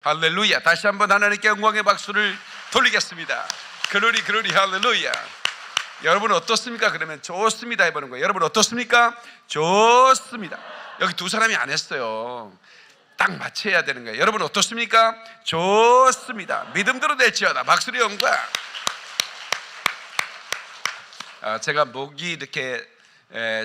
할렐루야. 다시 한번 하나님께 영광의 박수를 돌리겠습니다. 글로리 글로리 할렐루야. 여러분 어떻습니까? 그러면 좋습니다 해보는 거예요. 여러분 어떻습니까? 좋습니다. 여기 두 사람이 안 했어요. 딱 맞춰야 되는 거예요. 여러분 어떻습니까? 좋습니다. 믿음대로 될지어다. 박수리 영광. 제가 목이 이렇게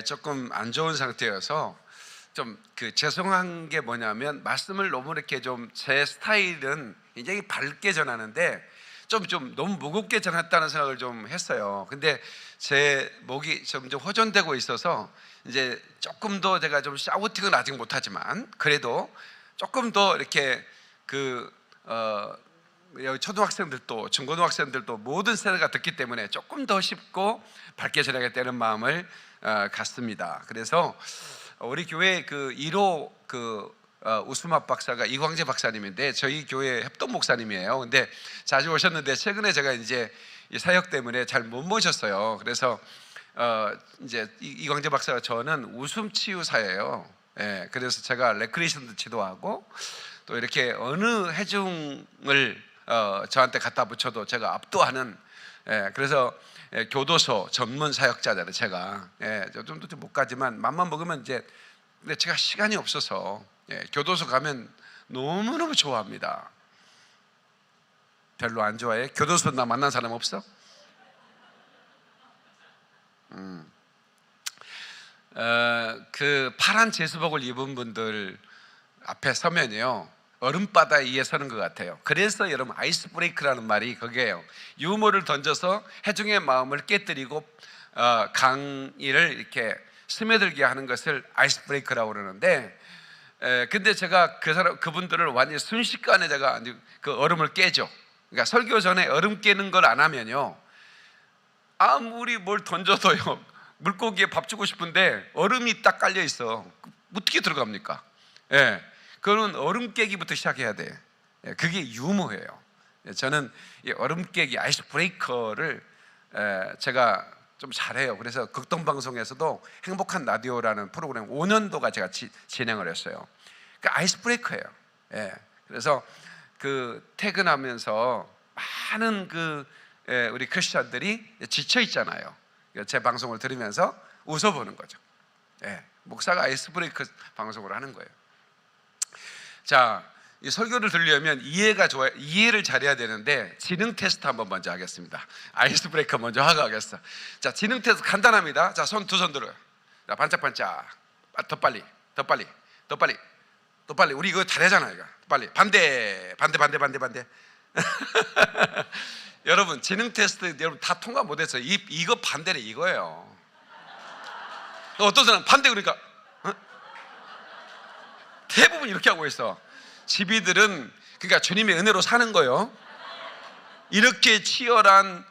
조금 안 좋은 상태여서 좀 죄송한 게 뭐냐면, 말씀을 너무 이렇게 좀 제 스타일은 굉장히 밝게 전하는데 좀 너무 무겁게 전했다는 생각을 좀 했어요. 근데 제 목이 점점 호전되고 있어서 이제 조금 더 제가 좀 샤우팅은 아직 못하지만 그래도 조금 더 이렇게 여기 초등학생들도 중고등학생들도 모든 세대가 듣기 때문에 조금 더 쉽고 밝게 전하겠다는 마음을 갖습니다. 그래서 우리 교회 1호 우수막 박사가 이광재 박사님인데 저희 교회 협동 목사님이에요. 근데 자주 오셨는데 최근에 제가 이제 이 사역 때문에 잘 못 모셨어요. 그래서 이제 이광재 박사가 저는 웃음 치유사예요. 그래서 제가 레크레이션도 지도하고 또 이렇게 어느 해중을 저한테 갖다 붙여도 제가 압도하는, 그래서 교도소 전문 사역자잖아요. 제가 좀 못 가지만 맘만 먹으면 이제, 근데 제가 시간이 없어서 교도소 가면 너무너무 좋아합니다. 별로 안 좋아해? 교도소 나 만난 사람 없어? 그 파란 제수복을 입은 분들 앞에 서면요 얼음바다 위에 서는 것 같아요. 그래서 여러분 아이스 브레이크라는 말이 그게요. 유머를 던져서 해중의 마음을 깨뜨리고 강의를 이렇게 스며들게 하는 것을 아이스 브레이크라고 그러는데, 근데 제가 그분들을 완전히 순식간에 제가 그 얼음을 깨죠. 그러니까 설교 전에 얼음 깨는 걸 안 하면요 아무리 뭘 던져도요 물고기에 밥 주고 싶은데 얼음이 딱 깔려 있어. 어떻게 들어갑니까? 그거는 얼음 깨기부터 시작해야 돼. 그게 유머예요. 저는 이 얼음 깨기 아이스 브레이커를 제가 좀 잘해요. 그래서 극동방송에서도 행복한 라디오라는 프로그램 5년도가 제가 진행을 했어요. 그 아이스 브레이커예요. 그래서 퇴근하면서 많은 우리 크리스천들이 지쳐 있잖아요. 제 방송을 들으면서 웃어보는 거죠. 목사가 아이스 브레이커 방송을 하는 거예요. 자, 이 설교를 들으려면 이해를 잘해야 되는데 지능 테스트 한번 먼저 하겠습니다. 아이스 브레이커 먼저 하고 하겠어. 자, 지능 테스트 간단합니다. 자, 두 손 들어요. 자, 반짝반짝. 더 빨리. 우리 이거 잘하잖아요. 이거. 빨리. 반대. 여러분, 지능 테스트 여러분 다 통과 못했어요. 이거 반대래 이거예요. 어떤 사람 반대 그러니까 대부분 이렇게 하고 있어. 집이들은 그러니까 주님의 은혜로 사는 거예요. 이렇게 치열한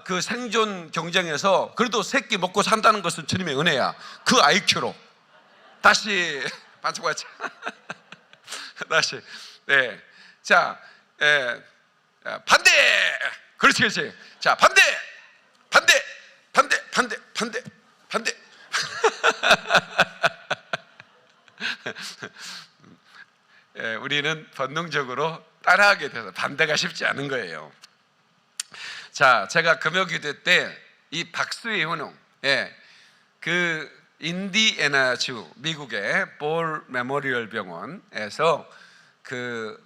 그 생존 경쟁에서 그래도 새끼 먹고 산다는 것은 주님의 은혜야. 그 IQ로 다시 반짝반짝 다시 자 반대. 그렇지. 자 반대. 우리는 본능적으로 따라하게 돼서 반대가 쉽지 않은 거예요. 자, 제가 금요기도 때 이 박수의 효능, 그 인디애나주 미국의 볼 메모리얼 병원에서 그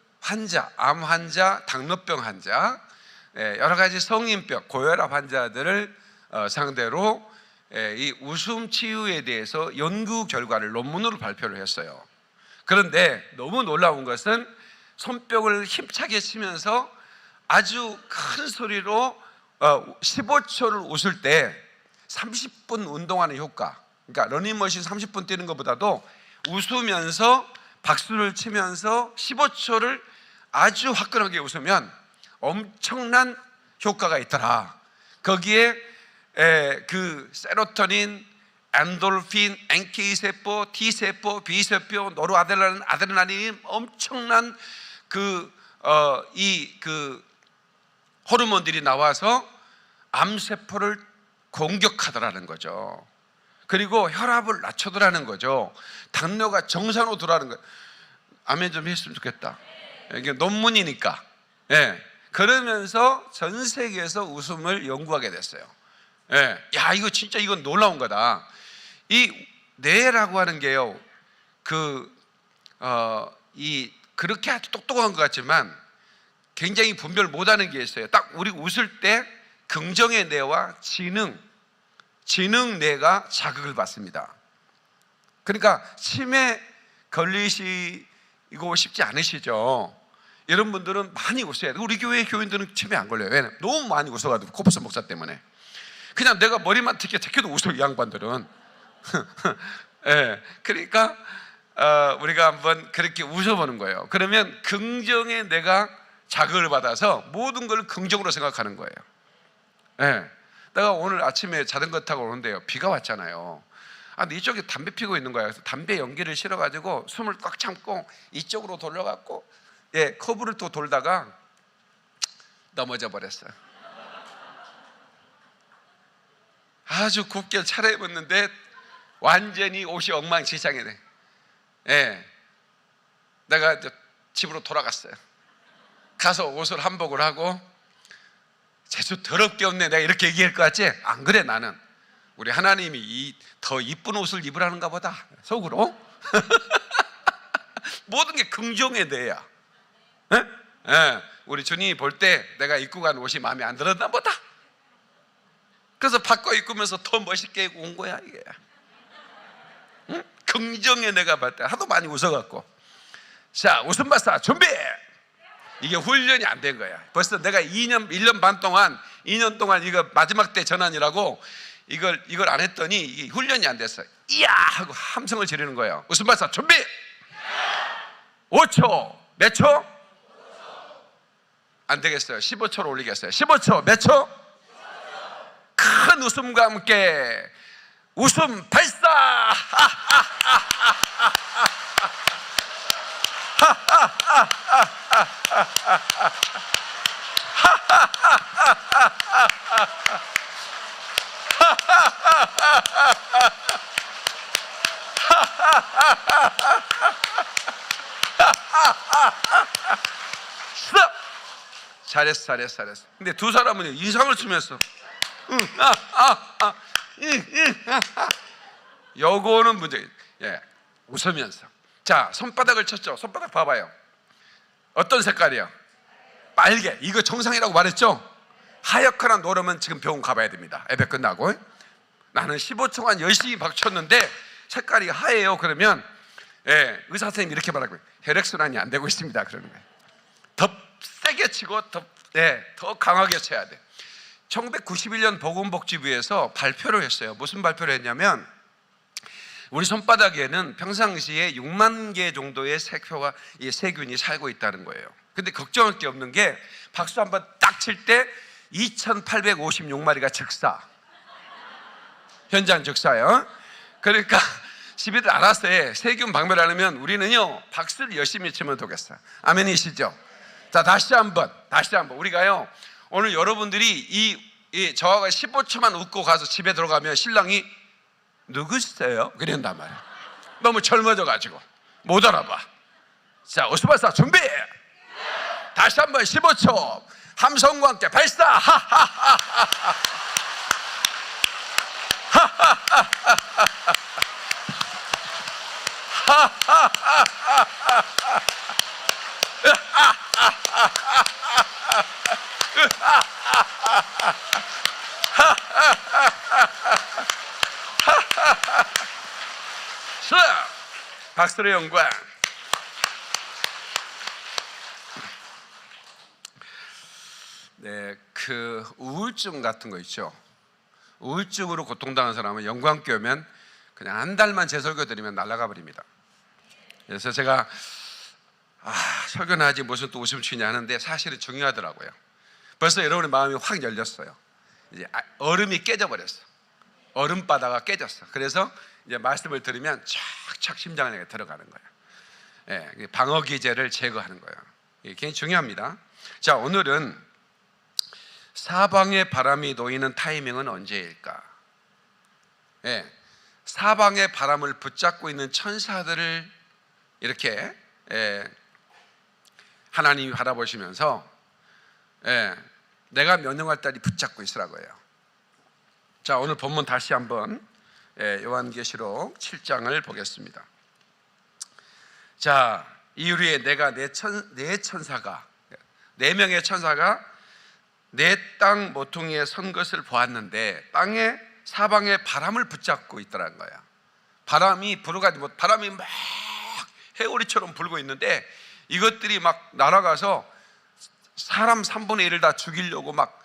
암 환자, 당뇨병 환자, 여러 가지 성인병, 고혈압 환자들을 상대로 이 웃음 치유에 대해서 연구 결과를 논문으로 발표를 했어요. 그런데 너무 놀라운 것은 손뼉을 힘차게 치면서 아주 큰 소리로 15초를 웃을 때 30분 운동하는 효과, 그러니까 러닝머신 30분 뛰는 것보다도 웃으면서 박수를 치면서 15초를 아주 화끈하게 웃으면 엄청난 효과가 있더라. 거기에 그 세로토닌, 엔돌핀, NK세포, T세포, B세포, 노르아드레날린 엄청난 호르몬들이 나와서 암세포를 공격하더라는 거죠. 그리고 혈압을 낮춰더라는 거죠. 당뇨가 정상으로 들어가는 거예요. 아멘 좀 했으면 좋겠다. 이게 논문이니까. 예. 그러면서 전 세계에서 웃음을 연구하게 됐어요. 예. 야, 이거 진짜 이건 놀라운 거다. 이 뇌라고 하는 게요, 그렇게 아주 똑똑한 것 같지만 굉장히 분별 못하는 게 있어요. 딱 우리 웃을 때 긍정의 뇌와 지능 뇌가 자극을 받습니다. 그러니까 치매 걸리시고 싶지 않으시죠? 이런 분들은 많이 웃어야 돼요. 우리 교회 교인들은 치매 안 걸려요. 왜냐면 너무 많이 웃어가지고 코퍼스 목사 때문에. 그냥 내가 머리만 제껴도 웃어, 이 양반들은. 예, 그러니까 우리가 한번 그렇게 웃어보는 거예요. 그러면 긍정의 내가 자극을 받아서 모든 걸 긍정으로 생각하는 거예요. 예, 내가 오늘 아침에 자전거 타고 오는데요, 비가 왔잖아요. 근데 이쪽에 담배 피고 있는 거예요. 그래서 담배 연기를 실어가지고 숨을 꽉 참고 이쪽으로 돌려갖고, 예, 커브를 또 돌다가 넘어져 버렸어요. 아주 곱게 차려입었는데 완전히 옷이 엉망진창이 돼. 예, 내가 집으로 돌아갔어요. 가서 옷을 한복을 하고, 재수 더럽게 없네, 내가 이렇게 얘기할 것 같지? 안 그래. 나는 우리 하나님이 더 이쁜 옷을 입으라는가 보다, 속으로. 모든 게 긍정의 뇌야. 예? 예, 우리 주님이 볼 때 내가 입고 간 옷이 마음에 안 들었나 보다. 그래서 바꿔 입으면서 더 멋있게 입고 온 거야, 이게. 응? 긍정의 내가 봤을 때 하도 많이 웃어갖고. 자, 웃음 발사 준비. 이게 훈련이 안 된 거야. 벌써 내가 1년 반 동안, 2년 동안 이거 마지막 때 전환이라고 이걸 안 했더니 이게 훈련이 안 됐어요. 이야 하고 함성을 지르는 거예요. 웃음 발사 준비. 5초. 몇 초? 안 되겠어요. 15초로 올리겠어요. 15초. 몇 초? 큰 웃음과 함께 웃음 발사. 잘했어. 근데 두 사람은 인상을 쓰면서 요거는 문제. 예, 웃으면서. 자, 손바닥을 쳤죠. 손바닥 봐봐요. 어떤 색깔이요? 빨개. 이거 정상이라고 말했죠? 하얗거나 노르면 지금 병원 가봐야 됩니다. 예배 끝나고. 나는 15초간 열심히 박쳤는데 색깔이 하얘요. 그러면, 예, 의사 선생님이 이렇게 말하고, 혈액순환이 안 되고 있습니다. 그러는 거예요. 더 세게 치고 더 강하게 쳐야 돼. 1991년 보건복지부에서 발표를 했어요. 무슨 발표를 했냐면, 우리 손바닥에는 평상시에 6만 개 정도의 세균이 살고 있다는 거예요. 근데 걱정할 게 없는 게, 박수 한번 딱 칠 때 2,856마리가 즉사. 현장 즉사요. 그러니까 시비들 알았어요. 세균 박멸하려면 우리는요, 박수를 열심히 치면 되겠어요. 아멘이시죠? 자, 다시 한번 우리가요, 오늘 여러분들이 저하고 15초만 웃고 가서 집에 들어가면 신랑이 누구세요? 그런단 말이에요. 너무 젊어져가지고 못 알아봐. 자, 웃음 발사 준비. 다시 한번 15초 함성과 함께 발사. 박수의 영광. 네, 그 우울증 같은 거 있죠. 우울증으로 고통당한 사람은 영광교회 오면 그냥 한 달만 제 설교 드리면 날아가 버립니다. 그래서 제가 설교는 하지 무슨 또 웃음 취냐 하는데 사실은 중요하더라고요. 벌써 여러분의 마음이 확 열렸어요. 이제 얼음이 깨져버렸어. 얼음바다가 깨졌어. 그래서 이제 말씀을 들으면 촥촥 심장 안에 들어가는 거예요. 예, 방어 기제를 제거하는 거예요. 이게 굉장히 중요합니다. 자, 오늘은 사방의 바람이 놓이는 타이밍은 언제일까? 예, 사방의 바람을 붙잡고 있는 천사들을 이렇게 하나님이 바라보시면서 내가 명령할 때까지 붙잡고 있으라고 해요. 자, 오늘 본문 다시 한번 요한계시록 7장을 보겠습니다. 자, 이후에 내가 네 천사가, 4명의 천사가 내 땅 모퉁이에 선 것을 보았는데 땅의 사방에 바람을 붙잡고 있더라는 거야. 바람이 불어가지고 바람이 막 해오리처럼 불고 있는데 이것들이 막 날아가서 사람 3분의 1을 다 죽이려고 막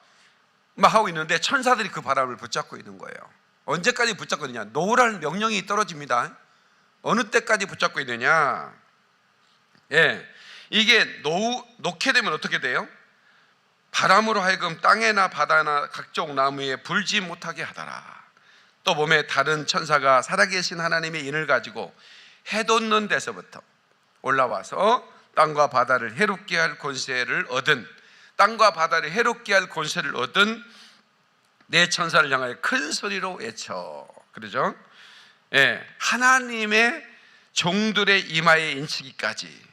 하고 있는데 천사들이 그 바람을 붙잡고 있는 거예요. 언제까지 붙잡고 있느냐? 놓으라는 명령이 떨어집니다. 어느 때까지 붙잡고 있느냐? 이게 놓게 되면 어떻게 돼요? 바람으로 하여금 땅에나 바다나 각종 나무에 불지 못하게 하더라. 또 몸에 다른 천사가 살아계신 하나님의 인을 가지고 해돋는 데서부터 올라와서 땅과 바다를 해롭게 할 권세를 얻은 네 천사를 향하여 큰 소리로 외쳐. 그러죠? 하나님의 종들의 이마에 인치기까지,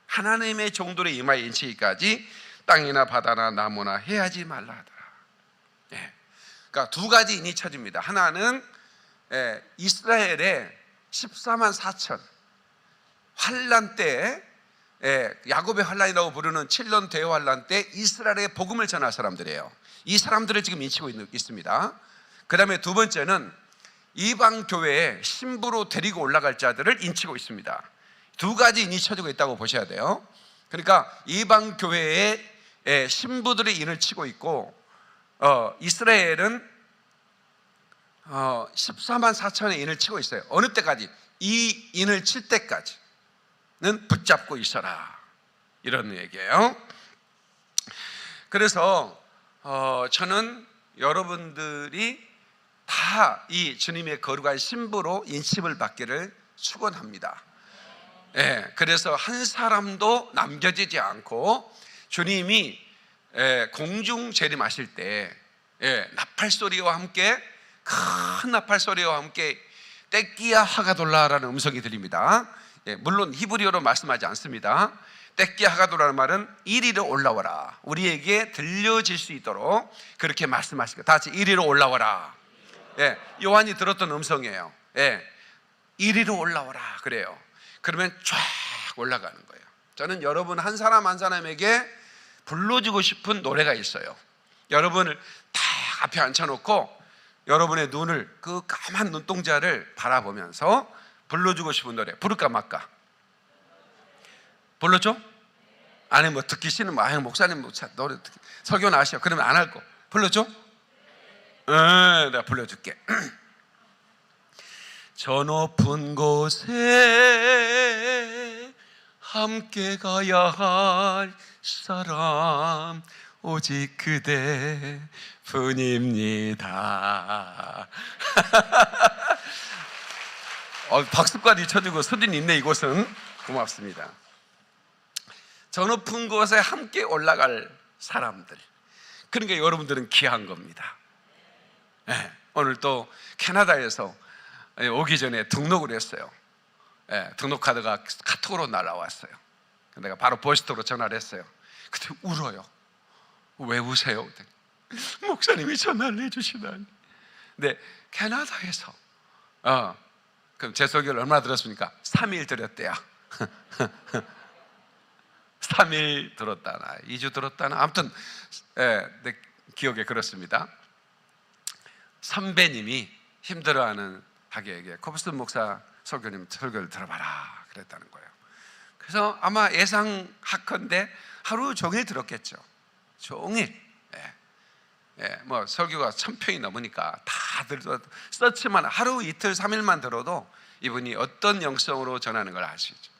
하나님의 종들의 이마에 인치기까지 땅이나 바다나 나무나 해하지 말라 하더라. 그러니까 두 가지 인이 쳐집니다. 하나는 이스라엘의 14만 4천 환란 때, 야곱의 환란이라고 부르는 7년 대환란 때 이스라엘의 복음을 전할 사람들이에요. 이 사람들을 지금 인치고 있습니다. 그 다음에 두 번째는 이방 교회에 신부로 데리고 올라갈 자들을 인치고 있습니다. 두 가지 인이 쳐지고 있다고 보셔야 돼요. 그러니까 이방 교회에 신부들의 인을 치고 있고, 이스라엘은 14만 4천의 인을 치고 있어요. 어느 때까지? 이 인을 칠 때까지는 붙잡고 있어라, 이런 얘기예요. 그래서 저는 여러분들이 다 이 주님의 거룩한 신부로 인침을 받기를 축원합니다. 그래서 한 사람도 남겨지지 않고 주님이 공중 재림하실 때 나팔소리와 함께, 큰 나팔소리와 함께 떼끼야 하가돌라라는 음성이 들립니다. 물론 히브리어로 말씀하지 않습니다. 떼끼야 하가돌라는 말은 이리로 올라와라, 우리에게 들려질 수 있도록 그렇게 말씀하시고, 다 같이 이리로 올라와라. 요한이 들었던 음성이에요. 이리로 올라와라 그래요. 그러면 쫙 올라가는 거예요. 저는 여러분 한 사람 한 사람에게 불러주고 싶은 노래가 있어요. 여러분을 다 앞에 앉혀놓고 여러분의 눈을, 그 까만 눈동자를 바라보면서 불러주고 싶은 노래 부를까 말까? 불러줘? 아니 뭐 듣기 싫으면 목사님 노래 설교 나시오 그러면 안 할 거 불러줘? 내가 불러줄게. 저 높은 곳에 함께 가야 할 사람 오직 그대뿐입니다. 박수까지 쳐주고 소린 있네 이곳은. 고맙습니다. 저 높은 곳에 함께 올라갈 사람들, 그러니까 여러분들은 귀한 겁니다. 오늘 또 캐나다에서 오기 전에 등록을 했어요. 등록 카드가 카톡으로 날라왔어요. 내가 바로 보스토로 전화를 했어요. 그때 울어요. 왜 우세요? 목사님이 전화를 해주시다니. 근데 캐나다에서 그럼 제 설교를 얼마나 들었습니까? 3일 들었대요. 3일 들었다나 2주 들었다나 아무튼 내 기억에 그렇습니다. 선배님이 힘들어하는 자기에게 코브슨 목사 설교님 설교를 들어봐라 그랬다는 거예요. 그래서 아마 예상하건대 하루 종일 들었겠죠. 종일. 뭐 설교가 1000편이 넘으니까 다 들어도 서치만 하루 이틀 3일만 들어도 이분이 어떤 영성으로 전하는 걸 아시죠.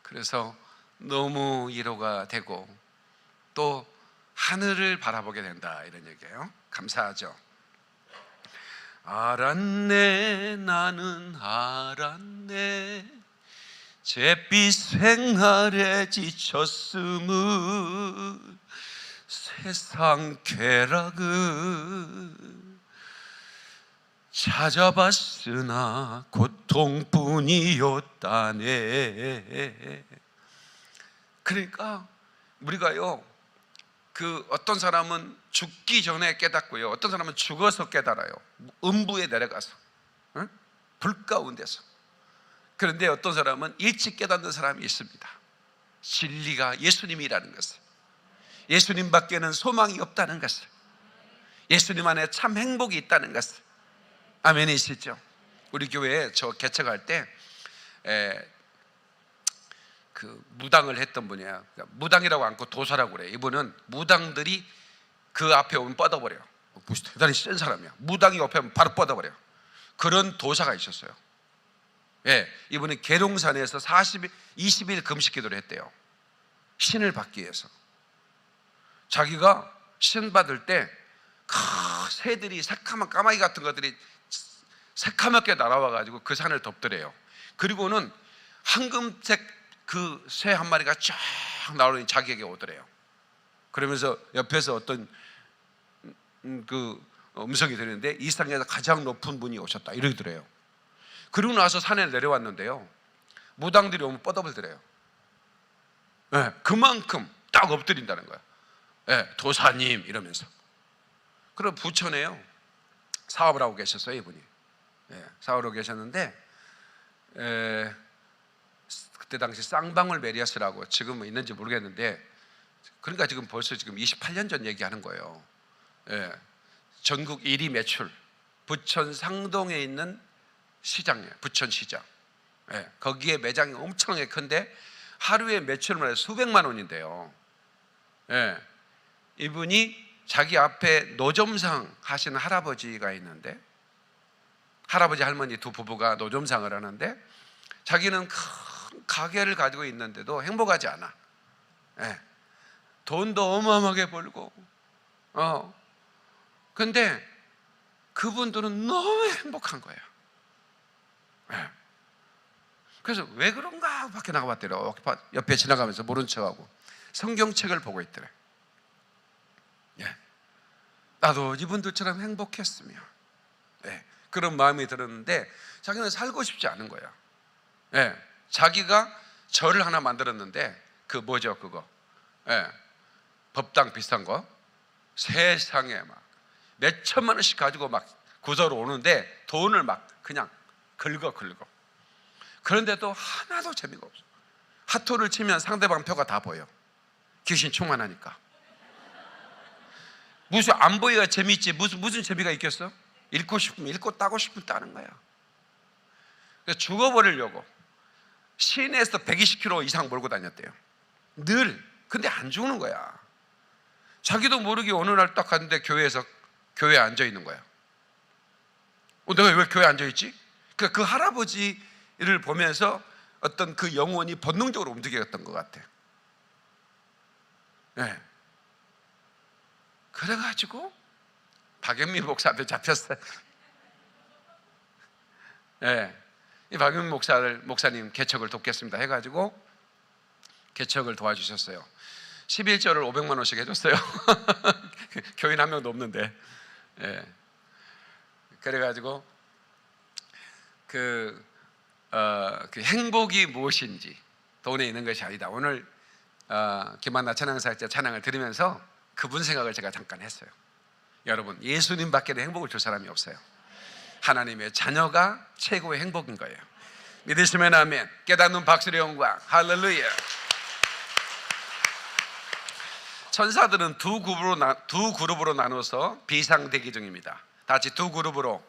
그래서 너무 위로가 되고 또 하늘을 바라보게 된다, 이런 얘기예요. 감사하죠. 알았네, 나는 알았네, 잿빛 생활에 지쳤음을, 세상 쾌락을 찾아봤으나 고통뿐이었다네. 그러니까 우리가요, 그 어떤 사람은 죽기 전에 깨닫고요, 어떤 사람은 죽어서 깨달아요. 음부에 내려가서, 응? 불 가운데서. 그런데 어떤 사람은 일찍 깨닫는 사람이 있습니다. 진리가 예수님이라는 것을, 예수님 밖에는 소망이 없다는 것을, 예수님 안에 참 행복이 있다는 것을. 아멘이시죠? 우리 교회에 저 개척할 때 그 무당을 했던 분이야. 무당이라고 않고 도사라고 그래. 이분은 무당들이 그 앞에 오면 뻗어버려. 대단히 센 사람이야. 무당이 옆에 오면 바로 뻗어버려. 그런 도사가 있었어요. 예, 이분은 계룡산에서 20일 금식 기도를 했대요. 신을 받기 위해서. 자기가 신 받을 때 새들이, 새카만 까마귀 같은 것들이 새카맣게 날아와가지고 그 산을 덮더래요. 그리고는 황금색 그 새 한 마리가 쫙 나오더니 자기에게 오더래요. 그러면서 옆에서 어떤 그 음성이 들리는데 이 세상에서 가장 높은 분이 오셨다 이러더래요. 그리고 나서 산에 내려왔는데요, 무당들이 오면 뻗어버리더래요. 네, 그만큼 딱 엎드린다는 거야. 네, 도사님 이러면서. 그럼 부천에요 사업을 하고 계셨어요. 이분이 사업을 하고 계셨는데 그때 당시 쌍방울 메리어스라고, 지금은 있는지 모르겠는데, 그러니까 지금 벌써 지금 28년 전 얘기하는 거예요. 전국 1위 매출, 부천 상동에 있는 시장이에요. 부천시장. 거기에 매장이 엄청나게 큰데 하루에 매출만 해서 수백만 원인데요. 이분이 자기 앞에 노점상 하시는 할아버지가 있는데, 할아버지 할머니 두 부부가 노점상을 하는데 자기는 큰 가게를 가지고 있는데도 행복하지 않아. 돈도 어마어마하게 벌고 근데 그분들은 너무 행복한 거예요. 그래서 왜 그런가 밖에 나가봤더래요. 옆에 지나가면서 모른 척하고 성경책을 보고 있더래. 나도 이분들처럼 행복했으면, 그런 마음이 들었는데 자기는 살고 싶지 않은 거야. 자기가 절을 하나 만들었는데 그 뭐죠 그거, 법당 비싼 거, 세상에 막 몇 천만 원씩 가지고 막 구서로 오는데 돈을 막 그냥 긁어. 그런데도 하나도 재미가 없어. 하토를 치면 상대방 표가 다 보여. 귀신 충만하니까. 무슨 안 보여야 재미있지, 무슨 재미가 있겠어? 읽고 싶으면 읽고 따고 싶으면 따는 거야. 그래서 죽어버리려고 시내에서 120km 이상 몰고 다녔대요. 늘. 근데 안 죽는 거야. 자기도 모르게 어느 날 딱 갔는데 교회에 앉아 있는 거야. 내가 왜 교회에 앉아 있지? 그 할아버지를 보면서 어떤 그 영혼이 본능적으로 움직였던 것 같아. 그래가지고 박영미 목사 앞에 잡혔어요. 이 박영미 목사님 개척을 돕겠습니다 해가지고 개척을 도와주셨어요. 11절을 500만 원씩 해줬어요. 교인 한 명도 없는데. 그래가지고 그 행복이 무엇인지 돈에 있는 것이 아니다. 오늘 김한나 찬양사역자 찬양을 들으면서 그분 생각을 제가 잠깐 했어요. 여러분, 예수님 밖에는 행복을 줄 사람이 없어요. 하나님의 자녀가 최고의 행복인 거예요. 믿으시면 아멘. 깨닫는 박수의 영광. 할렐루야. 천사들은 두 그룹으로 나눠서 비상대기 중입니다. 다 같이 두 그룹으로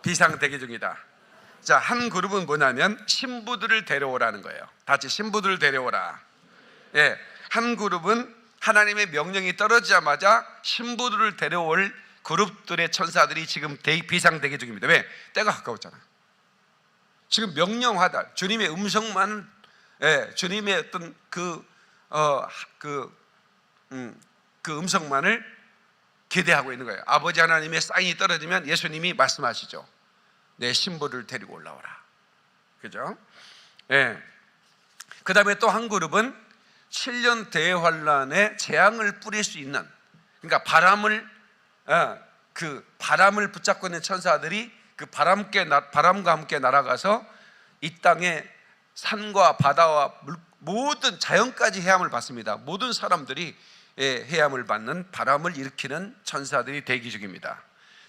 비상대기 중이다. 자, 한 그룹은 뭐냐면 신부들을 데려오라는 거예요. 다 같이 신부들을 데려오라. 한 그룹은 하나님의 명령이 떨어지자마자 신부들을 데려올 그룹들의 천사들이 지금 비상대기 중입니다. 왜? 때가 가까웠잖아. 지금 명령하다. 주님의 음성만, 주님의 어떤 그 음성만을 기대하고 있는 거예요. 아버지 하나님의 사인이 떨어지면 예수님이 말씀하시죠. 내 신부를 데리고 올라오라. 그죠? 그 다음에 또 한 그룹은 7년 대환란에 재앙을 뿌릴 수 있는, 그러니까 바람을 붙잡고 있는 천사들이 그 바람과 함께 날아가서 이 땅에 산과 바다와 모든 자연까지 해함을 받습니다. 모든 사람들이 해함을 받는 바람을 일으키는 천사들이 대기 중입니다.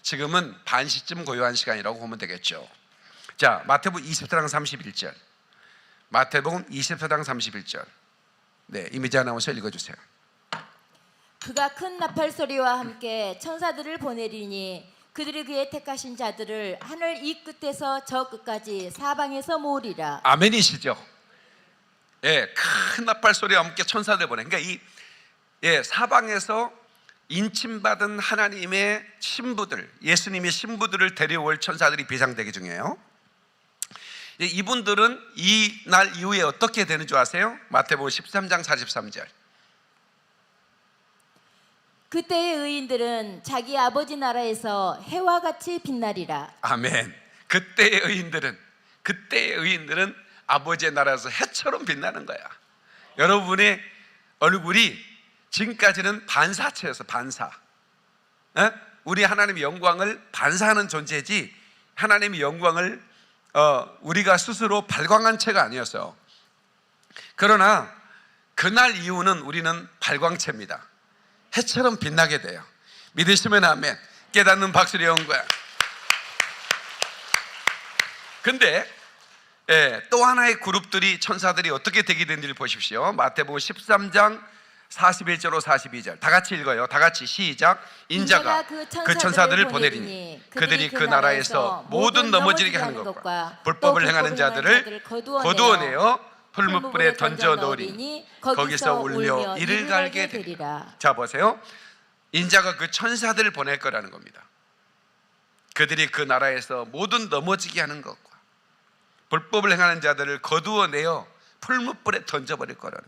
지금은 반시쯤 고요한 시간이라고 보면 되겠죠. 자, 마태복음 24장 31절. 마태복음 24장 31절. 네, 이미지 아나운서 읽어주세요. 그가 큰 나팔 소리와 함께 천사들을 보내리니 그들이 그의 택하신 자들을 하늘 이 끝에서 저 끝까지 사방에서 모으리라. 아멘이시죠? 예, 큰 나팔 소리와 함께 천사들 보내. 그러니까 사방에서 인침받은 하나님의 신부들, 예수님의 신부들을 데려올 천사들이 비상대기 중이에요. 이분들은 이 날 이후에 어떻게 되는 줄 아세요? 마태복음 13장 43절. 그때의 의인들은 자기 아버지 나라에서 해와 같이 빛나리라. 아멘. 그때의 의인들은 아버지의 나라에서 해처럼 빛나는 거야. 여러분의 얼굴이 지금까지는 반사체였어. 반사. 우리 하나님의 영광을 반사하는 존재지 하나님의 영광을 우리가 스스로 발광한 채가 아니었어요. 그러나 그날 이후는 우리는 발광체입니다. 해처럼 빛나게 돼요. 믿으시면 아멘. 깨닫는 박수를 영광. 근데 또 하나의 그룹들이 천사들이 어떻게 대기되는지를 보십시오. 마태복음 13장 41절로 42절 다 같이 읽어요. 다 같이 시작. 인자가 그 천사들을 보내리니 그들이 그 나라에서 모든 넘어지게 하는 것과 불법을 행하는 자들을 거두어내어 풀무불에 던져 넣으리니 거기서 울며 이를 갈게 되리라. 자, 보세요. 인자가 그 천사들을 보낼 거라는 겁니다. 그들이 그 나라에서 모든 넘어지게 하는 것과 불법을 행하는 자들을 거두어내어 풀무불에 던져버릴 거라는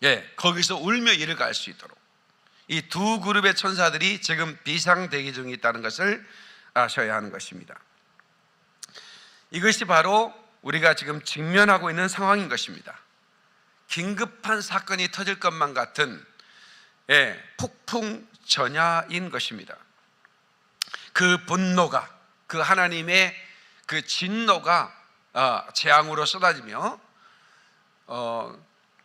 거예요. 거기서 울며 이를 갈 수 있도록 이 두 그룹의 천사들이 지금 비상대기 중에 있다는 것을 아셔야 하는 것입니다. 이것이 바로 우리가 지금 직면하고 있는 상황인 것입니다. 긴급한 사건이 터질 것만 같은 폭풍 전야인 것입니다. 그 분노가, 그 하나님의 그 진노가 재앙으로 쏟아지며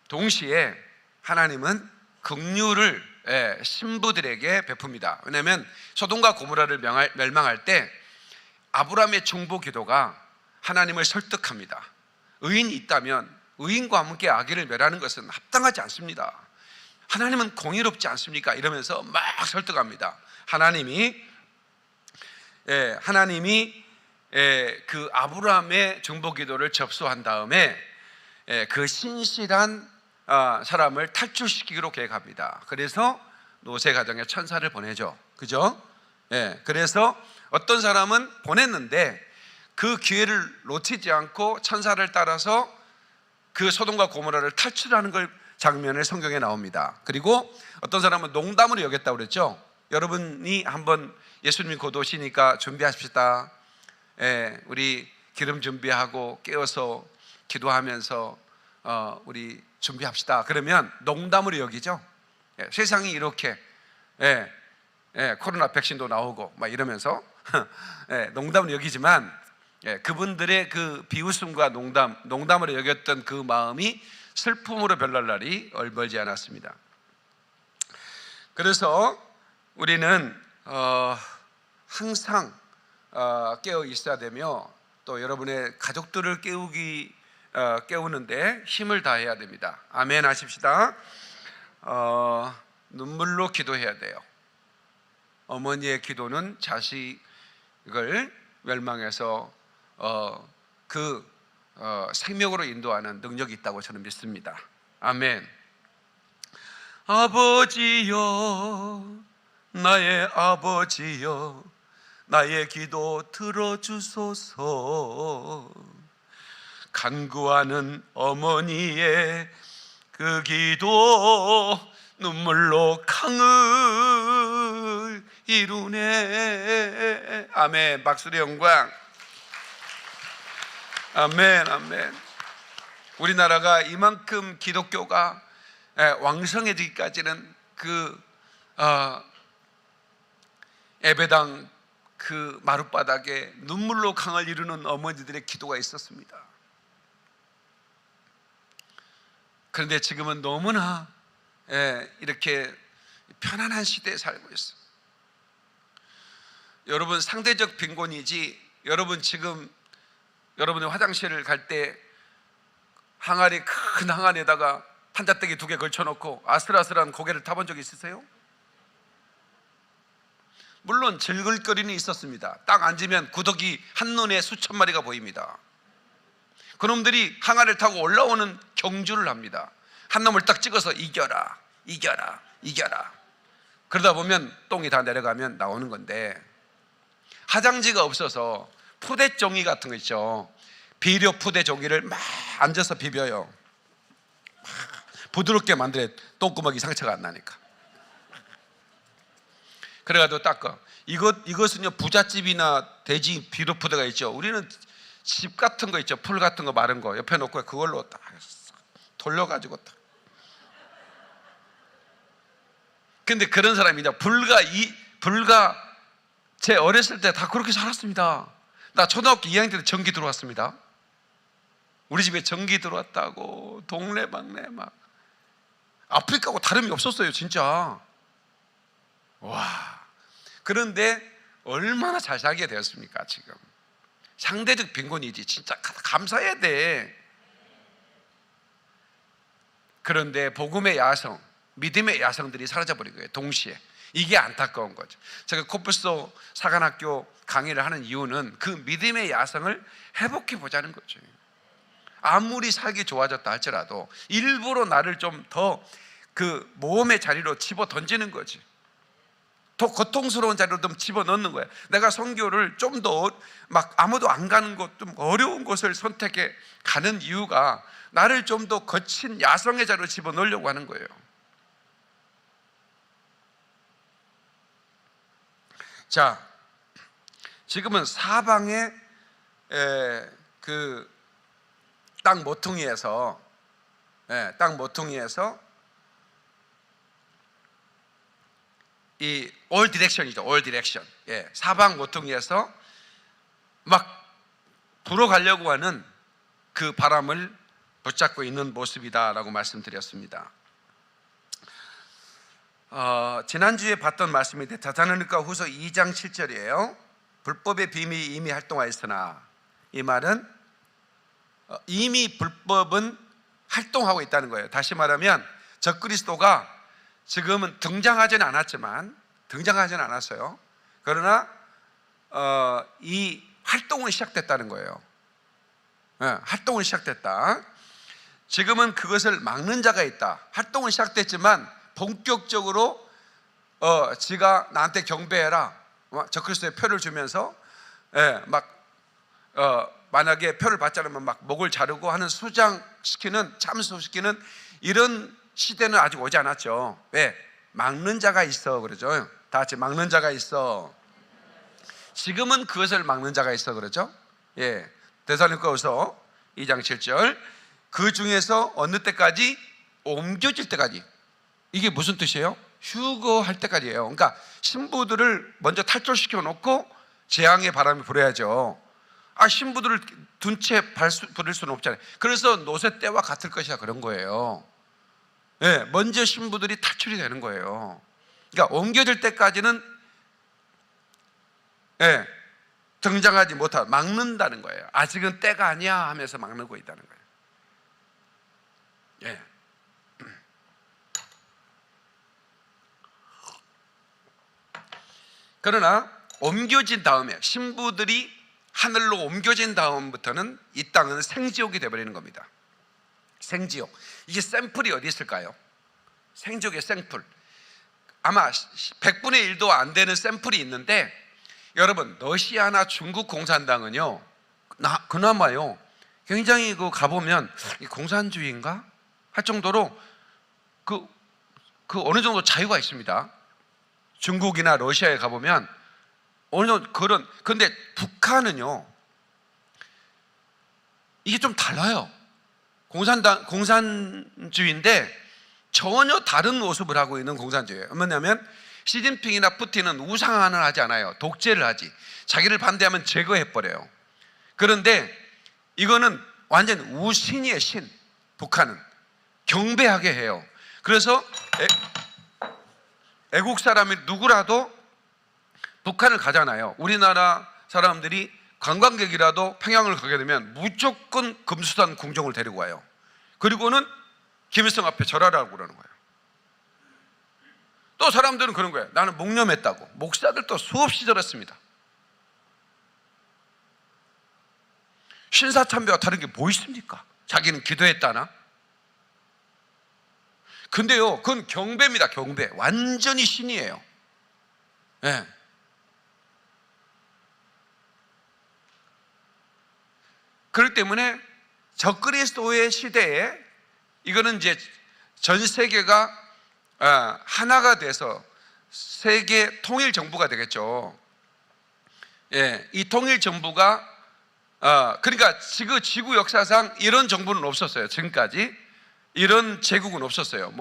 동시에 하나님은 긍휼을 신부들에게 베풉니다. 왜냐하면 소돔과 고모라를 멸망할 때 아브라함의 중보 기도가 하나님을 설득합니다. 의인이 있다면 의인과 함께 악인을 멸하는 것은 합당하지 않습니다. 하나님은 공의롭지 않습니까? 이러면서 막 설득합니다. 하나님이 그 아브라함의 중보 기도를 접수한 다음에 그 신실한 사람을 탈출시키기로 계획합니다. 그래서 노세 가정에 천사를 보내죠. 그죠? 그래서 어떤 사람은 보냈는데 그 기회를 놓치지 않고 천사를 따라서 그 소돔과 고모라를 탈출하는 장면을 성경에 나옵니다. 그리고 어떤 사람은 농담으로 여겼다고 그랬죠. 여러분이 한번 예수님이 곧 오시니까 준비하십시다. 우리 기름 준비하고 깨어서 기도하면서 우리 준비합시다. 그러면 농담으로 여기죠. 세상이 이렇게 코로나 백신도 나오고 막 이러면서 농담으로 여기지만 그분들의 그 비웃음과 농담으로 여겼던 그 마음이 슬픔으로 변할 날이 멀지 않았습니다. 그래서 우리는 항상 깨어 있어야 되며 또 여러분의 가족들을 깨우는데 힘을 다해야 됩니다. 아멘 하십시다. 눈물로 기도해야 돼요. 어머니의 기도는 자식을 멸망해서 생명으로 인도하는 능력이 있다고 저는 믿습니다. 아멘. 아버지여, 나의 아버지여, 나의 기도 들어주소서. 간구하는 어머니의 그 기도 눈물로 강을 이루네. 아멘. 박수의 영광. 아멘. 아멘. 우리나라가 이만큼 기독교가 왕성해지기까지는 그 예배당 그 마룻바닥에 눈물로 강을 이루는 어머니들의 기도가 있었습니다. 그런데 지금은 너무나 이렇게 편안한 시대에 살고 있어요. 여러분, 상대적 빈곤이지, 여러분 지금 여러분이 화장실을 갈 때 항아리, 큰 항아리에다가 판자떼기 2개 걸쳐놓고 아슬아슬한 고개를 타본 적 있으세요? 물론 질글거리는 있었습니다. 딱 앉으면 구더기 한눈에 수천 마리가 보입니다. 그놈들이 항아리를 타고 올라오는 경주를 합니다. 한 놈을 딱 찍어서 이겨라, 이겨라, 이겨라. 그러다 보면 똥이 다 내려가면 나오는 건데, 화장지가 없어서 푸대 종이 같은 거 있죠. 비료 푸대 종이를 막 앉아서 비벼요. 막 부드럽게 만들어야 똥구멍이 상처가 안 나니까. 그래가지고 닦아. 이것은요, 부잣집이나 돼지 비료 푸대가 있죠. 우리는 집 같은 거 있죠. 풀 같은 거 마른 거 옆에 놓고 그걸로 딱 돌려가지고 딱. 근데 그런 사람이냐, 불과 제 어렸을 때 다 그렇게 살았습니다. 나 초등학교 2학년 때 전기 들어왔습니다. 우리 집에 전기 들어왔다고 동네방네 막 아프리카하고 다름이 없었어요, 진짜. 와. 그런데 얼마나 잘 살게 되었습니까, 지금. 상대적 빈곤이지, 진짜 감사해야 돼. 그런데 복음의 야성, 믿음의 야성들이 사라져버린 거예요, 동시에. 이게 안타까운 거죠. 제가 코뿔소 사관학교 강의를 하는 이유는 그 믿음의 야성을 회복해 보자는 거죠. 아무리 살기 좋아졌다 할지라도 일부러 나를 좀 더 그 모험의 자리로 집어 던지는 거지. 더 고통스러운 자리로 좀 집어 넣는 거야. 내가 선교를 좀 더 막 아무도 안 가는 곳, 좀 어려운 곳을 선택해 가는 이유가 나를 좀 더 거친 야성의 자리로 집어 넣으려고 하는 거예요. 자, 지금은 사방에 그 땅 모퉁이에서 이 올 디렉션이죠. 올 디렉션. 사방 모퉁이에서 막 불어가려고 하는 그 바람을 붙잡고 있는 모습이다라고 말씀드렸습니다. 지난주에 봤던 말씀인데 데살로니가 후서 2장 7절이에요. 불법의 비밀이 이미 활동하였으나, 이 말은 이미 불법은 활동하고 있다는 거예요. 다시 말하면 적그리스도가 지금은 등장하지는 않았어요. 그러나 이 활동은 시작됐다는 거예요. 활동은 시작됐다. 지금은 그것을 막는 자가 있다. 활동은 시작됐지만 본격적으로 지가 나한테 경배해라, 적그리스도의 표를 주면서 만약에 표를 받지 않으면 막 목을 자르고 하는 수장시키는, 참수시키는 이런 시대는 아직 오지 않았죠. 왜? 막는 자가 있어, 그러죠. 다 같이 막는 자가 있어. 지금은 그것을 막는 자가 있어, 그러죠. 데살로니가후서 2장 7절. 그 중에서 어느 때까지? 옮겨질 때까지. 이게 무슨 뜻이에요? 휴거할 때까지예요. 그러니까 신부들을 먼저 탈출시켜 놓고 재앙의 바람이 불어야죠. 신부들을 둔 채 부릴 수는 없잖아요. 그래서 노새 때와 같을 것이다, 그런 거예요. 먼저 신부들이 탈출이 되는 거예요. 그러니까 옮겨질 때까지는 등장하지 못하고 막는다는 거예요. 아직은 때가 아니야 하면서 막는 거 있다는 거예요. 그러나 옮겨진 다음에, 신부들이 하늘로 옮겨진 다음부터는 이 땅은 생지옥이 되어버리는 겁니다. 생지옥. 이게 샘플이 어디 있을까요? 생지옥의 샘플. 아마 100분의 1도 안 되는 샘플이 있는데, 여러분, 러시아나 중국 공산당은요, 그나마요, 굉장히 가보면 공산주의인가 할 정도로 그 어느 정도 자유가 있습니다. 중국이나 러시아에 가보면 어느 정도 그런. 근데 북한은요, 이게 좀 달라요. 공산주의인데 전혀 다른 모습을 하고 있는 공산주의예요. 뭐냐면 시진핑이나 푸틴은 우상화를 하지 않아요. 독재를 하지. 자기를 반대하면 제거해버려요. 그런데 이거는 완전 우신이에요, 신. 북한은 경배하게 해요. 그래서 애국 사람이 누구라도 북한을 가잖아요. 우리나라 사람들이 관광객이라도 평양을 가게 되면 무조건 금수산 궁정을 데리고 와요. 그리고는 김일성 앞에 절하라고 그러는 거예요. 또 사람들은 그런 거예요. 나는 묵념했다고. 목사들도 수없이 절했습니다. 신사참배와 다른 게 뭐 있습니까? 자기는 기도했다나? 근데요, 그건 경배입니다. 경배. 완전히 신이에요. 네. 그렇기 때문에 적그리스도의 시대에 이거는 이제 전 세계가 하나가 돼서 세계 통일 정부가 되겠죠. 예, 이 통일 정부가 그러니까 지구 역사상 이런 정부는 없었어요. 지금까지 이런 제국은 없었어요.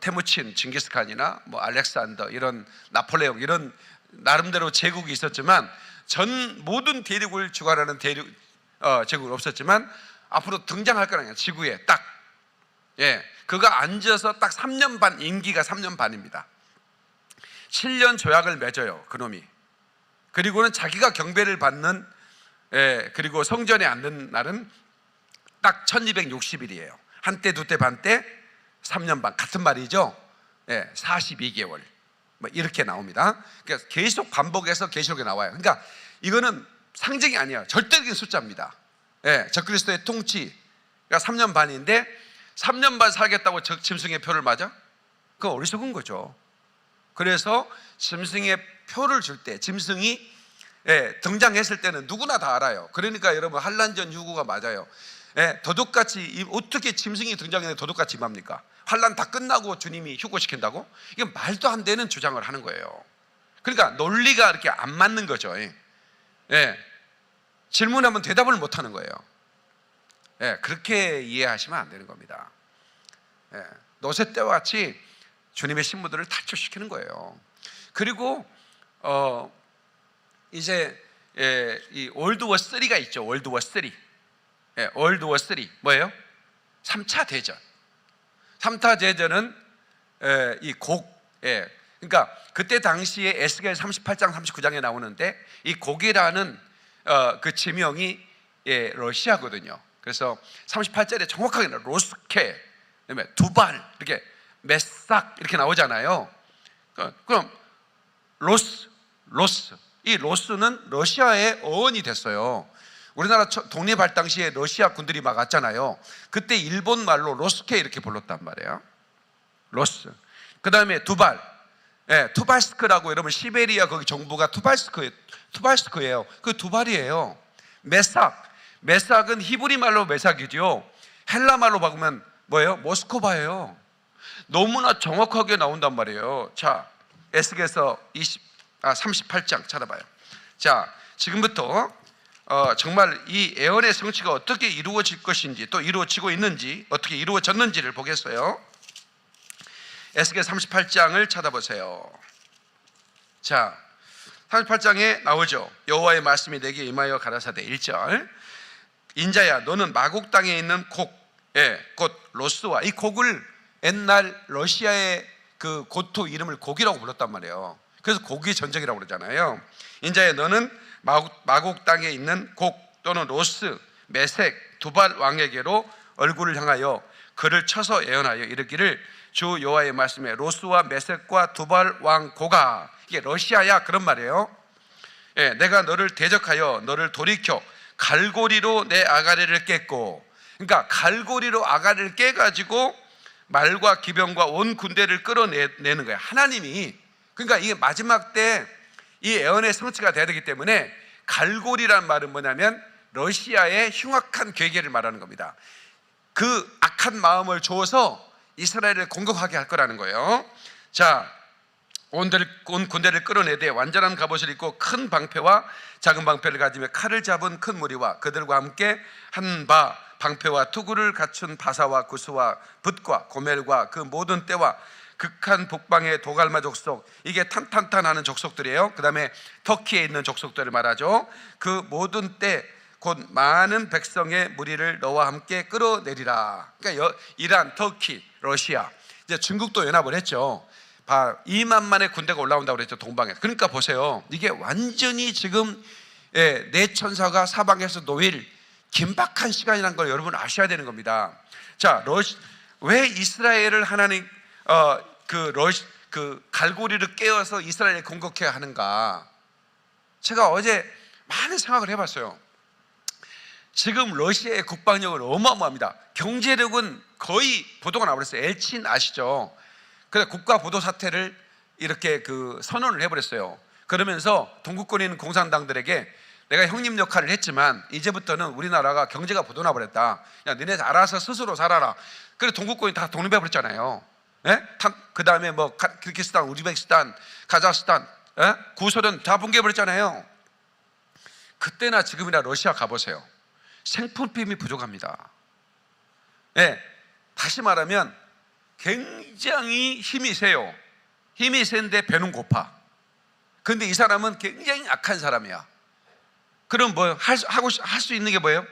테무친, 징기스칸이나 알렉산더, 이런 나폴레옹, 이런 나름대로 제국이 있었지만 모든 대륙을 주관하는 제국은 없었지만 앞으로 등장할 거라는 지구에 딱. 예, 그가 앉아서 딱 3년 반, 임기가 3년 반입니다. 7년 조약을 맺어요, 그놈이. 그리고는 자기가 경배를 받는, 그리고 성전에 앉는 날은 딱 1260일이에요. 한때, 두때, 반때, 3년 반. 같은 말이죠. 42개월. 이렇게 나옵니다. 그러니까 계속 반복해서 계시록에 나와요. 그러니까 이거는 상징이 아니에요. 절대적인 숫자입니다. 적그리스도의 통치가 3년 반인데 3년 반 살겠다고 짐승의 표를 맞아? 그거 어리석은 거죠. 그래서 짐승의 표를 줄 때, 짐승이 등장했을 때는 누구나 다 알아요. 그러니까 여러분, 환란전 유구가 맞아요. 도둑같이, 어떻게 짐승이 등장했는데 도둑같이 임합니까? 환란 다 끝나고 주님이 휴거시킨다고? 이게 말도 안 되는 주장을 하는 거예요. 그러니까 논리가 이렇게 안 맞는 거죠. 질문하면 대답을 못 하는 거예요. 그렇게 이해하시면 안 되는 겁니다. 노새 때와 같이 주님의 신부들을 탈출시키는 거예요. 그리고 이제 이 월드워 3가 있죠. 월드워 3. 월드워 3 뭐예요? 3차 대전. 3차 대전은 그러니까 그때 당시에 에스겔 38장 39장에 나오는데 이 곡이라는 그 지명이 러시아거든요. 그래서 38절에 정확하게 로스케, 그다음에 두발, 이렇게 메삭 이렇게 나오잖아요. 그럼 로스, 이 로스는 러시아의 어원이 됐어요. 우리나라 독립할 당시에 러시아 군들이 막 왔잖아요. 그때 일본 말로 로스케 이렇게 불렀단 말이에요. 로스. 그 다음에 두발, 투발스크라고, 여러분 시베리아 거기 정부가 투발스크예요. 그 두발이에요. 메삭은 히브리 말로 메삭이죠. 헬라 말로 바꾸면 뭐예요? 모스코바예요. 너무나 정확하게 나온단 말이에요. 자, 에스겔서 38장 찾아봐요. 자, 지금부터 정말 이 예언의 성취가 어떻게 이루어질 것인지, 또 이루어지고 있는지, 어떻게 이루어졌는지를 보겠어요. 에스겔 38장을 찾아보세요. 자, 38장에 나오죠. 여호와의 말씀이 내게 임하여 가라사대 1절, 인자야 너는 마곡 땅에 있는 곡, 곧 로스와, 이 곡을 옛날 러시아의 그 고토 이름을 곡이라고 불렀단 말이에요. 그래서 곡이 전쟁이라고 그러잖아요. 인자야 너는 마곡 땅에 있는 곡 또는 로스, 메색, 두발 왕에게로 얼굴을 향하여 그를 쳐서 예언하여 이르기를 주 여호와의 말씀에 로스와 메색과 두발 왕 고가, 이게 러시아야 그런 말이에요. 내가 너를 대적하여 너를 돌이켜 갈고리로 내 아가리를 깼고, 그러니까 갈고리로 아가리를 깨가지고 말과 기병과 온 군대를 끌어내는 거예요. 하나님이. 그러니까 이게 마지막 때 이 예언의 성취가 돼야 되기 때문에 갈고리란 말은 뭐냐면 러시아의 흉악한 괴계를 말하는 겁니다. 그 악한 마음을 줘서 이스라엘을 공격하게 할 거라는 거예요. 자, 온 군대를 끌어내되 완전한 갑옷을 입고 큰 방패와 작은 방패를 가지며 칼을 잡은 큰 무리와 그들과 함께 한 바 방패와 투구를 갖춘 바사와 구스와 붓과 고멜과 그 모든 떼와 극한 북방의 도갈마 족속, 이게 탄탄탄하는 족속들이에요. 그 다음에 터키에 있는 족속들을 말하죠. 그 모든 때 곧 많은 백성의 무리를 너와 함께 끌어내리라. 그러니까 이란, 터키, 러시아, 이제 중국도 연합을 했죠. 2만만의 군대가 올라온다고 그랬죠, 동방에. 그러니까 보세요, 이게 완전히 지금 내 천사가 사방에서 놓일 긴박한 시간이라는 걸 여러분 아셔야 되는 겁니다. 자, 왜 이스라엘을 하나님 그 갈고리를 깨어서 이스라엘을 공격해야 하는가? 제가 어제 많은 생각을 해봤어요. 지금 러시아의 국방력은 어마어마합니다. 경제력은 거의 보도가 나버렸어요. 엘친 아시죠? 그래서 국가 보도 사태를 이렇게 선언을 해버렸어요. 그러면서 동구권에 있는 공산당들에게 내가 형님 역할을 했지만 이제부터는 우리나라가 경제가 보도나 버렸다. 야, 너네 알아서 스스로 살아라. 그래서 동구권이 다 독립해 버렸잖아요. 그 다음에 뭐 키르기스탄, 우즈베키스탄, 카자흐스탄, 구소련 다 붕괴해 버렸잖아요. 그때나 지금이나 러시아 가보세요. 생필품이 부족합니다. 다시 말하면 굉장히 힘이 세요. 힘이 센데 배는 고파. 그런데 이 사람은 굉장히 악한 사람이야. 그럼 뭐 할 수 있는 게 뭐예요?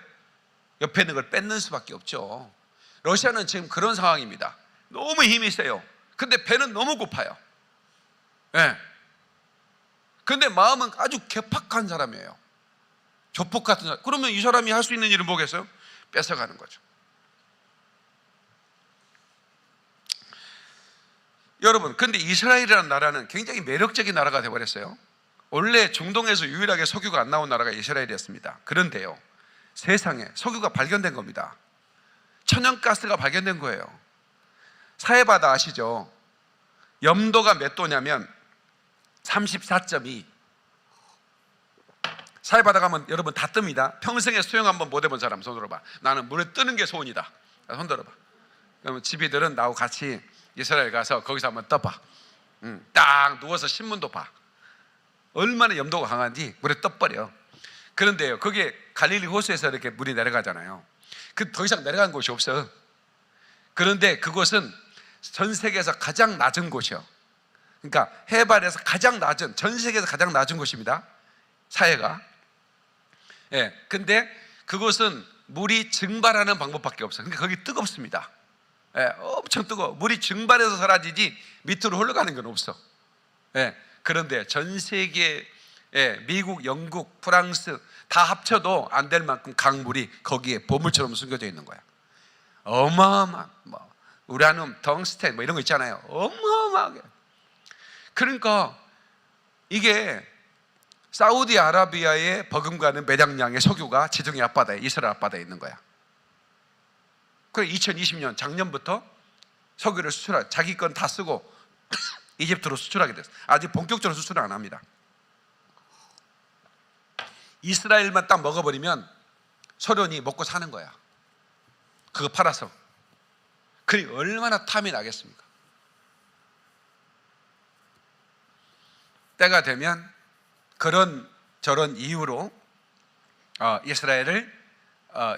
옆에 있는 걸 뺏는 수밖에 없죠. 러시아는 지금 그런 상황입니다. 너무 힘이 세요. 근데 배는 너무 고파요. 그런데 마음은 아주 괴팍한 사람이에요. 조폭 같은 사람. 그러면 이 사람이 할 수 있는 일은 뭐겠어요? 뺏어가는 거죠. 여러분, 근데 이스라엘이라는 나라는 굉장히 매력적인 나라가 되어버렸어요. 원래 중동에서 유일하게 석유가 안 나온 나라가 이스라엘이었습니다. 그런데요, 세상에 석유가 발견된 겁니다. 천연가스가 발견된 거예요. 사해바다 아시죠? 염도가 몇 도냐면 34.2. 사해바다 가면 여러분 다 뜹니다. 평생에 수영 한번 못 해본 사람 손 들어봐. 나는 물에 뜨는 게 소원이다. 손 들어봐. 그러면 집이들은 나하고 같이 이스라엘 가서 거기서 한번 떠봐. 딱 누워서 신문도 봐. 얼마나 염도가 강한지 물에 떠버려. 그런데요, 그게 갈릴리 호수에서 이렇게 물이 내려가잖아요. 더 이상 내려간 곳이 없어. 그런데 그곳은 전 세계에서 가장 낮은 곳이요. 그러니까 해발에서 가장 낮은, 전 세계에서 가장 낮은 곳입니다. 사해가. 근데 그곳은 물이 증발하는 방법밖에 없어요. 그러니까 거기 뜨겁습니다. 엄청 뜨거워. 물이 증발해서 사라지지 밑으로 흘러가는 건 없어. 그런데 전 세계 미국, 영국, 프랑스 다 합쳐도 안 될 만큼 강물이 거기에 보물처럼 숨겨져 있는 거야. 어마어마한 뭐 우라늄, 텅스텐 뭐 이런 거 있잖아요. 어마어마하게. 그러니까 이게 사우디아라비아에 버금가는 매장량의 석유가 지중해 앞바다에, 이스라엘 앞바다에 있는 거야. 그래 2020년 작년부터 석유를 자기 건 다 쓰고 이집트로 수출하게 됐어요. 아직 본격적으로 수출을 안 합니다. 이스라엘만 딱 먹어버리면 소련이 먹고 사는 거야. 그거 팔아서. 그게 얼마나 탐이 나겠습니까? 때가 되면 그런 저런 이유로 이스라엘을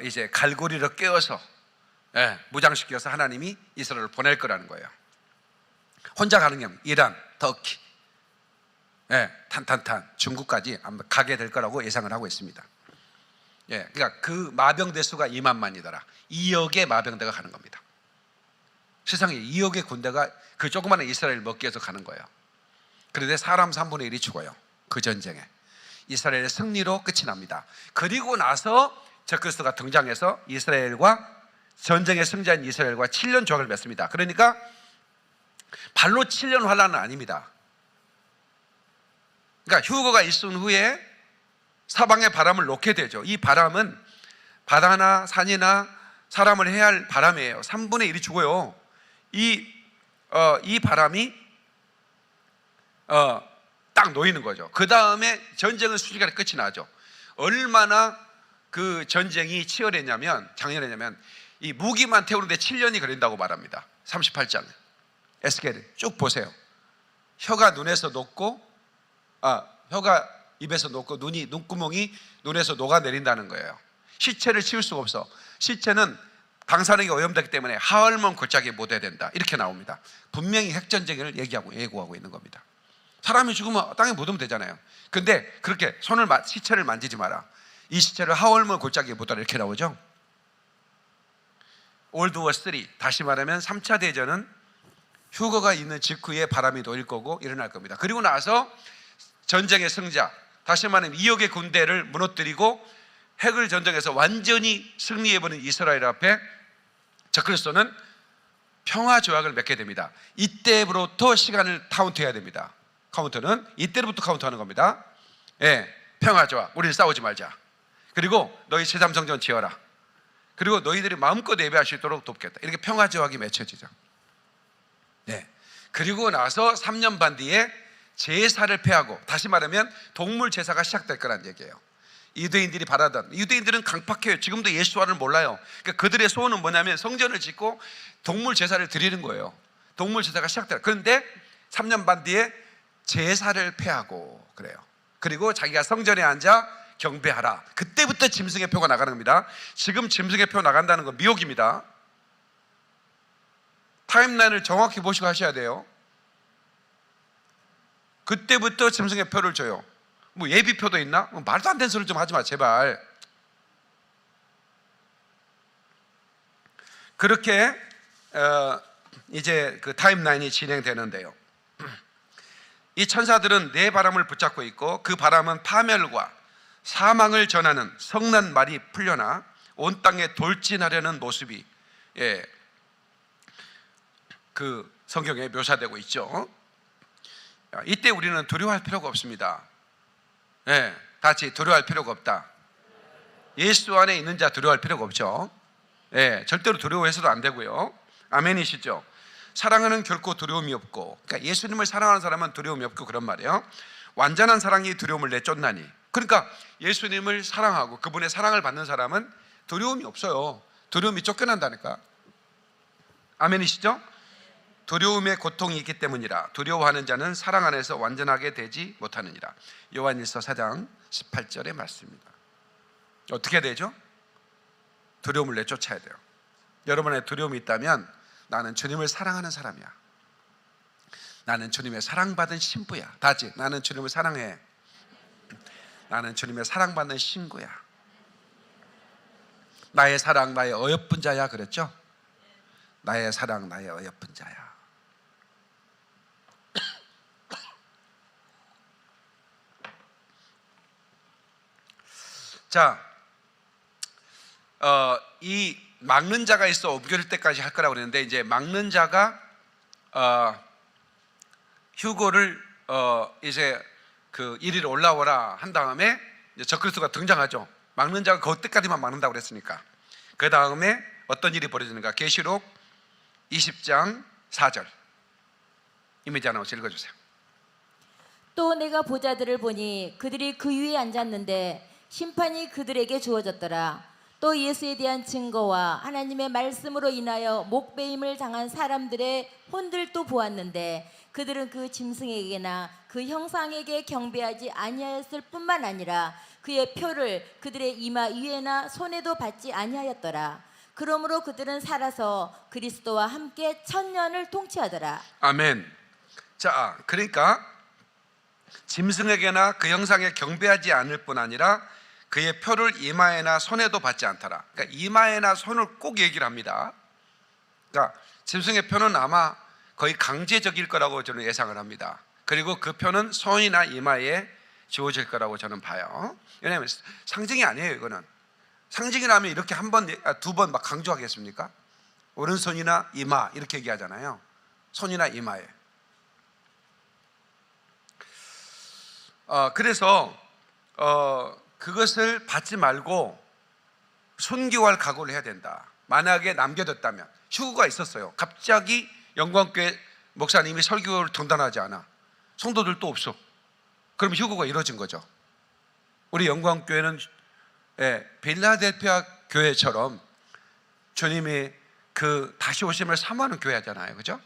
이제 갈고리로 깨워서 무장시켜서 하나님이 이스라엘을 보낼 거라는 거예요. 혼자 가는 게 아니라 이란, 터키, 탄탄탄 중국까지 아마 가게 될 거라고 예상을 하고 있습니다. 그러니까 그 마병대 수가 2만만이더라. 2억의 마병대가 가는 겁니다. 세상에 2억의 군대가 그 조그마한 이스라엘 먹기 위해서 가는 거예요. 그런데 사람 3분의 1이 죽어요. 그 전쟁에. 이스라엘의 승리로 끝이 납니다. 그리고 나서 적그리스도가 등장해서 이스라엘과 전쟁의 승자인 이스라엘과 7년 조약을 맺습니다. 그러니까 발로 7년 환란은 아닙니다. 그러니까 휴거가 있은 후에 사방에 바람을 놓게 되죠. 이 바람은 바다나 산이나 사람을 해야 할 바람이에요. 3분의 1이 죽어요. 이 바람이 딱 놓이는 거죠. 그 다음에 전쟁은 순식간에 끝이 나죠. 얼마나 그 전쟁이 치열했냐면, 장렬했냐면 이 무기만 태우는데 7년이 걸린다고 말합니다. 38장 에스겔을 쭉 보세요. 혀가 눈에서 녹고 혀가 입에서 녹고 눈구멍이 눈에서 녹아내린다는 거예요. 시체를 치울 수가 없어. 시체는 방사능이 오염되기 때문에 하얼몬 골짜기에 못 해야 된다. 이렇게 나옵니다. 분명히 핵전쟁을 예고하고 있는 겁니다. 사람이 죽으면 땅에 묻으면 되잖아요. 근데 그렇게 시체를 만지지 마라. 이 시체를 하월물 골짜기에 묻어라 이렇게 나오죠. 월드워 3, 다시 말하면 3차 대전은 휴거가 있는 직후에 바람이 놓일 거고 일어날 겁니다. 그리고 나서 전쟁의 승자, 다시 말하면 2억의 군대를 무너뜨리고 핵을 전쟁에서 완전히 승리해버린 이스라엘 앞에 적그리스도는 평화 조약을 맺게 됩니다. 이때부터 시간을 카운트해야 됩니다. 카운트는 이때부터 카운트하는 겁니다. 예, 평화 조약. 우리는 싸우지 말자. 그리고 너희 제3성전 지어라. 그리고 너희들이 마음껏 예배할 수 있도록 돕겠다. 이렇게 평화 조약이 맺혀지죠. 네. 그리고 나서 3년 반 뒤에 제사를 폐하고, 다시 말하면 동물 제사가 시작될 거란 얘기예요. 유대인들이 바라던, 유대인들은 강팍해요. 지금도 예수와를 몰라요. 그러니까 그들의 소원은 뭐냐면 성전을 짓고 동물 제사를 드리는 거예요. 동물 제사가 시작될. 그런데 3년 반 뒤에 제사를 폐하고 그래요. 그리고 자기가 성전에 앉아 경배하라. 그때부터 짐승의 표가 나가는 겁니다. 지금 짐승의 표 나간다는 건 미혹입니다. 타임라인을 정확히 보시고 하셔야 돼요. 그때부터 짐승의 표를 줘요. 뭐 예비표도 있나? 뭐 말도 안 되는 소리 좀 하지 마 제발. 그렇게 이제 그 타임라인이 진행되는데요, 이 천사들은 네 바람을 붙잡고 있고 그 바람은 파멸과 사망을 전하는 성난 말이 풀려나 온 땅에 돌진하려는 모습이 그 성경에 묘사되고 있죠. 이때 우리는 두려워할 필요가 없습니다. 다 같이 두려워할 필요가 없다. 예수 안에 있는 자 두려워할 필요가 없죠. 절대로 두려워해서도 안 되고요. 아멘이시죠? 사랑하는 결코 두려움이 없고, 그러니까 예수님을 사랑하는 사람은 두려움이 없고 그런 말이에요. 완전한 사랑이 두려움을 내쫓나니. 그러니까 예수님을 사랑하고 그분의 사랑을 받는 사람은 두려움이 없어요. 두려움이 쫓겨난다니까. 아멘이시죠? 두려움의 고통이 있기 때문이라. 두려워하는 자는 사랑 안에서 완전하게 되지 못하느니라. 요한일서 4장 18절의 말씀입니다. 어떻게 되죠? 두려움을 내쫓아야 돼요. 여러분의 두려움이 있다면 나는 주님을 사랑하는 사람이야. 나는 주님의 사랑받은 신부야. 다 같이 나는 주님을 사랑해. 나는 주님의 사랑받는 신구야. 나의 사랑 나의 어여쁜 자야 그랬죠? 나의 사랑 나의 어여쁜 자야. 자, 이 막는 자가 있어 옮겨질 때까지 할 거라고 그랬는데, 이제 막는 자가 휴거를 이제 그 이리로 올라오라 한 다음에 이제 적그리스도가 등장하죠. 막는 자가 그때까지만 막는다고 그랬으니까. 그 다음에 어떤 일이 벌어지는가? 계시록 20장 4절. 이미지 아나운서 읽어주세요. 또 내가 보자들을 보니 그들이 그 위에 앉았는데 심판이 그들에게 주어졌더라. 또 예수에 대한 증거와 하나님의 말씀으로 인하여 목베임을 당한 사람들의 혼들도 보았는데 그들은 그 짐승에게나 그 형상에게 경배하지 아니하였을 뿐만 아니라 그의 표를 그들의 이마 위에나 손에도 받지 아니하였더라. 그러므로 그들은 살아서 그리스도와 함께 1000년을 통치하더라. 아멘. 자, 그러니까 짐승에게나 그 형상에 경배하지 않을 뿐 아니라 그의 표를 이마에나 손에도 받지 않더라. 그러니까 이마에나 손을 꼭 얘기를 합니다. 그러니까 짐승의 표는 아마 거의 강제적일 거라고 저는 예상을 합니다. 그리고 그 표는 손이나 이마에 주어질 거라고 저는 봐요. 왜냐하면 상징이 아니에요. 이거는 상징이라면 이렇게 한 번, 두 번 막 강조하겠습니까? 오른손이나 이마 이렇게 얘기하잖아요. 손이나 이마에. 그래서 그것을 받지 말고 순교할 각오를 해야 된다. 만약에 남겨뒀다면, 휴거가 있었어요. 갑자기 영광교회 목사님이 설교를 등단하지 않아. 성도들도 없어. 그럼 휴거가 이루어진 거죠. 우리 영광교회는 빌라델피아 교회처럼 주님이 그 다시 오심을 사모하는 교회잖아요. 그죠?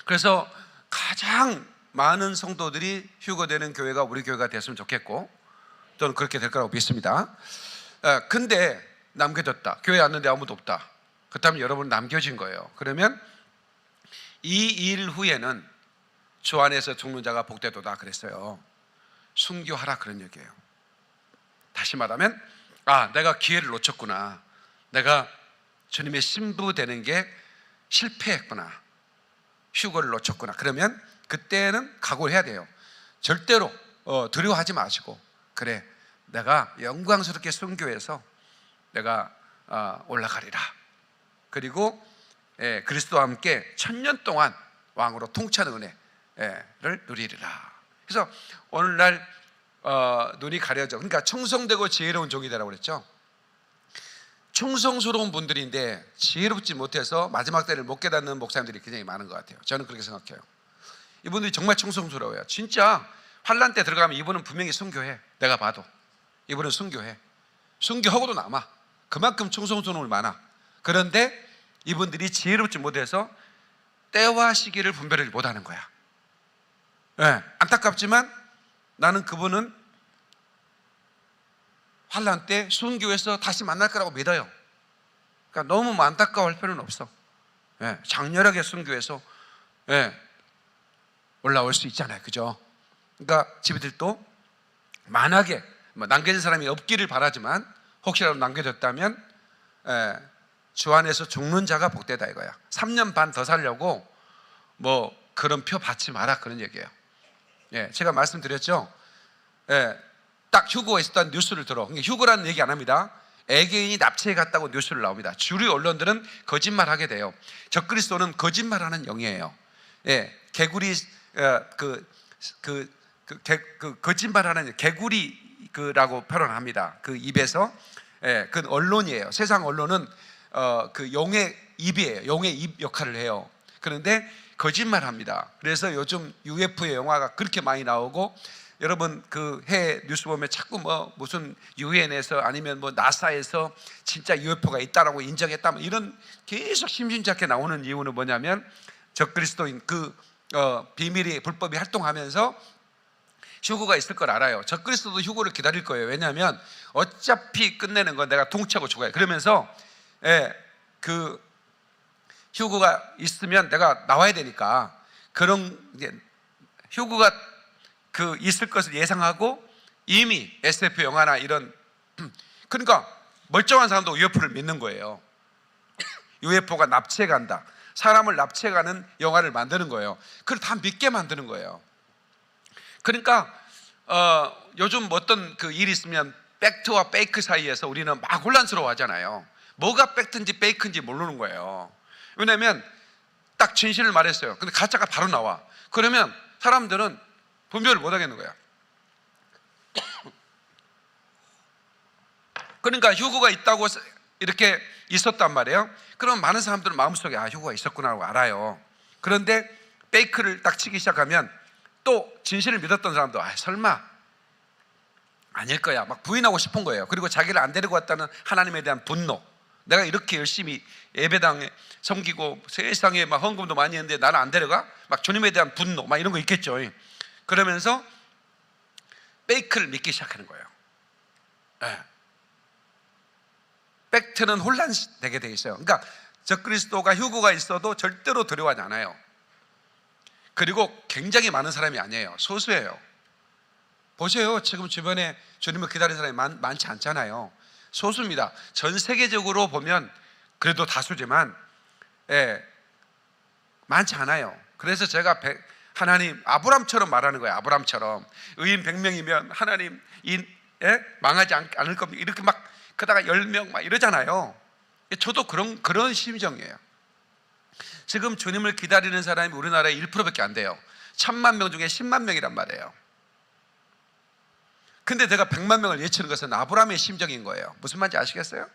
그래서 가장 많은 성도들이 휴거되는 교회가 우리 교회가 됐으면 좋겠고, 저는 그렇게 될 거라고 믿습니다. 근데 남겨졌다. 교회 왔는데 아무도 없다. 그렇다면 여러분 남겨진 거예요. 그러면 이 일 후에는 주 안에서 죽는 자가 복되도다 그랬어요. 순교하라 그런 얘기예요. 다시 말하면 내가 기회를 놓쳤구나, 내가 주님의 신부 되는 게 실패했구나, 휴거를 놓쳤구나. 그러면 그때는 각오를 해야 돼요. 절대로 두려워하지 마시고, 그래, 내가 영광스럽게 순교해서 내가 올라가리라. 그리고 그리스도와 함께 1000년 동안 왕으로 통치하는 은혜를 누리리라. 그래서 오늘날 눈이 가려져, 그러니까 청성되고 지혜로운 종이 되라고 그랬죠. 충성스러운 분들인데 지혜롭지 못해서 마지막 때를 못 깨닫는 목사님들이 굉장히 많은 것 같아요. 저는 그렇게 생각해요. 이분들이 정말 충성스러워요. 진짜 환난 때 들어가면 이분은 분명히 순교해. 내가 봐도 이분은 순교해. 순교하고도 남아. 그만큼 충성스러움이 많아. 그런데 이분들이 지혜롭지 못해서 때와 시기를 분별을 못하는 거야. 안타깝지만 나는 그분은 환난 때 순교해서 다시 만날 거라고 믿어요. 그러니까 너무 안타까워할 필요는 없어. 장렬하게 순교해서 올라올 수 있잖아요. 그죠? 그러니까 집이들도 만약에 남겨진 사람이 없기를 바라지만 혹시라도 남겨졌다면 주 안에서 죽는 자가 복되다 이거야. 3년 반 더 살려고 그런 표 받지 마라, 그런 얘기예요. 제가 말씀드렸죠. 딱 휴거가 있었다는 뉴스를 들어. 그러니까 휴거라는 얘기 안 합니다. 애개인이 납치해 갔다고 뉴스를 나옵니다. 주류 언론들은 거짓말하게 돼요. 적그리스도는 거짓말하는 영이에요. 개구리 거짓말하는 개구리라고 표현합니다. 그 입에서 그 언론이에요. 세상 언론은 그 용의 입이에요. 용의 입 역할을 해요. 그런데 거짓말합니다. 그래서 요즘 UFO 영화가 그렇게 많이 나오고, 여러분 그 해외 뉴스 보면 자꾸 무슨 유엔에서 아니면 나사에서 진짜 UFO가 있다라고 인정했다, 이런 계속 심심찮게 나오는 이유는 뭐냐면 적그리스도인 비밀이 불법이 활동하면서 휴거가 있을 걸 알아요. 적그리스도도 휴거를 기다릴 거예요. 왜냐하면 어차피 끝내는 건 내가 통치하고 죽어요. 그러면서 그 휴거가 있으면 내가 나와야 되니까, 그런 휴거가 있을 것을 예상하고 이미 SF 영화나 이런 그러니까 멀쩡한 사람도 UFO를 믿는 거예요. UFO가 납치해 간다, 사람을 납치해 가는 영화를 만드는 거예요. 그걸 다 믿게 만드는 거예요. 그러니까 요즘 어떤 일이 있으면 팩트와 페이크 사이에서 우리는 막 혼란스러워 하잖아요. 뭐가 팩트인지 페이크인지 모르는 거예요. 왜냐하면 딱 진실을 말했어요. 근데 가짜가 바로 나와. 그러면 사람들은 분별을 못 하겠는 거야. 그러니까 휴거가 있다고 이렇게 있었단 말이에요. 그럼 많은 사람들은 마음속에 휴거가 있었구나라고 알아요. 그런데 페이크를 딱 치기 시작하면 또 진실을 믿었던 사람도 설마 아닐 거야 막 부인하고 싶은 거예요. 그리고 자기를 안 데리고 왔다는 하나님에 대한 분노, 내가 이렇게 열심히 예배당에 섬기고 세상에 막 헌금도 많이 했는데 나를 안 데려가? 막 주님에 대한 분노 막 이런 거 있겠죠. 그러면서 페이크를 믿기 시작하는 거예요. 팩트는 혼란되게 돼 있어요. 그러니까 적그리스도가 휴거가 있어도 절대로 두려워하지 않아요. 그리고 굉장히 많은 사람이 아니에요. 소수예요. 보세요. 지금 주변에 주님을 기다리는 사람이 많지 않잖아요. 소수입니다. 전 세계적으로 보면 그래도 다수지만 많지 않아요. 그래서 제가 하나님 아브람처럼 말하는 거예요. 아브람처럼 의인 100명이면 하나님 망하지 않을 겁니다. 이렇게 막 그다가 10명 막 이러잖아요. 저도 그런 심정이에요. 지금 주님을 기다리는 사람이 우리나라에 1%밖에 안 돼요. 1000만 명 중에 10만 명이란 말이에요. 근데 내가 100만 명을 예치는 것은 아브라함의 심정인 거예요. 무슨 말인지 아시겠어요?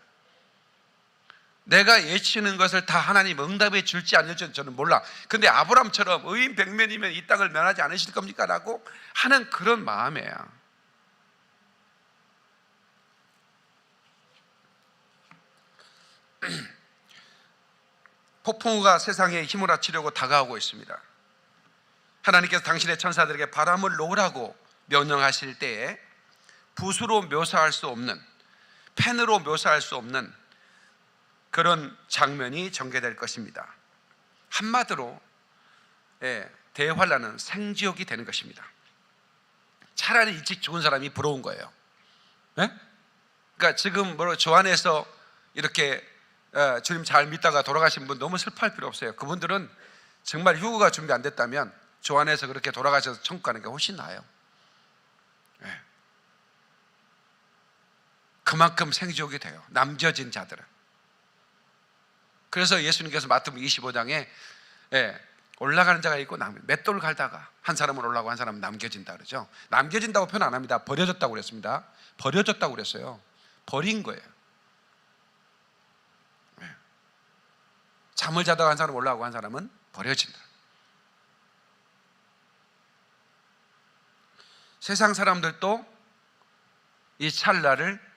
내가 예치는 것을 다 하나님 응답해 줄지 않을지 저는 몰라. 근데 아브라함처럼 의인 100명이면 이 땅을 면하지 않으실 겁니까? 라고 하는 그런 마음이에요. 폭풍우가 세상에 휘몰아치려고 다가오고 있습니다. 하나님께서 당신의 천사들에게 바람을 놓으라고 명령하실 때에 붓으로 묘사할 수 없는, 펜으로 묘사할 수 없는 그런 장면이 전개될 것입니다. 한마디로 대환란은 생지옥이 되는 것입니다. 차라리 일찍 죽은 사람이 부러운 거예요. 그러니까 지금 저 안에서 이렇게 주님 잘 믿다가 돌아가신 분 너무 슬퍼할 필요 없어요. 그분들은 정말 휴거가 준비 안 됐다면 주 안에서 그렇게 돌아가셔서 천국 가는 게 훨씬 나아요. 예. 그만큼 생지옥이 돼요, 남겨진 자들은. 그래서 예수님께서 마태복음 25장에 올라가는 자가 있고 맷돌을 갈다가 한 사람은 올라가고 한 사람은 남겨진다 그러죠. 남겨진다고 표현 안 합니다. 버려졌다고 그랬습니다. 버려졌다고 그랬어요. 버린 거예요. 잠을 자다가 한 사람은 올라가고 한 사람은 버려진다. 세상 사람들도 이 찰나를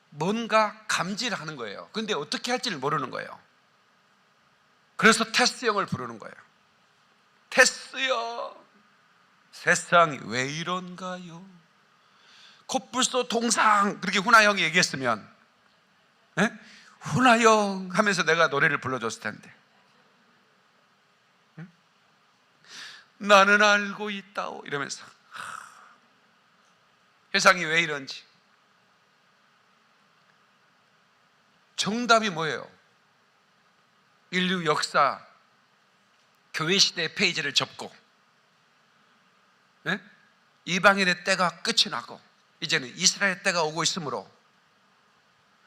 뭔가 감지를 하는 거예요. 근데 어떻게 할지를 모르는 거예요. 그래서 테스 형을 부르는 거예요. 테스요, 세상이 왜 이런가요? 코뿔소 동상, 그렇게 훈아 형이 얘기했으면 훈아 형 하면서 내가 노래를 불러줬을 텐데. 나는 알고 있다오 이러면서 세상이 왜 이런지. 정답이 뭐예요? 인류 역사 교회 시대의 페이지를 접고 이방인의 때가 끝이 나고 이제는 이스라엘 때가 오고 있으므로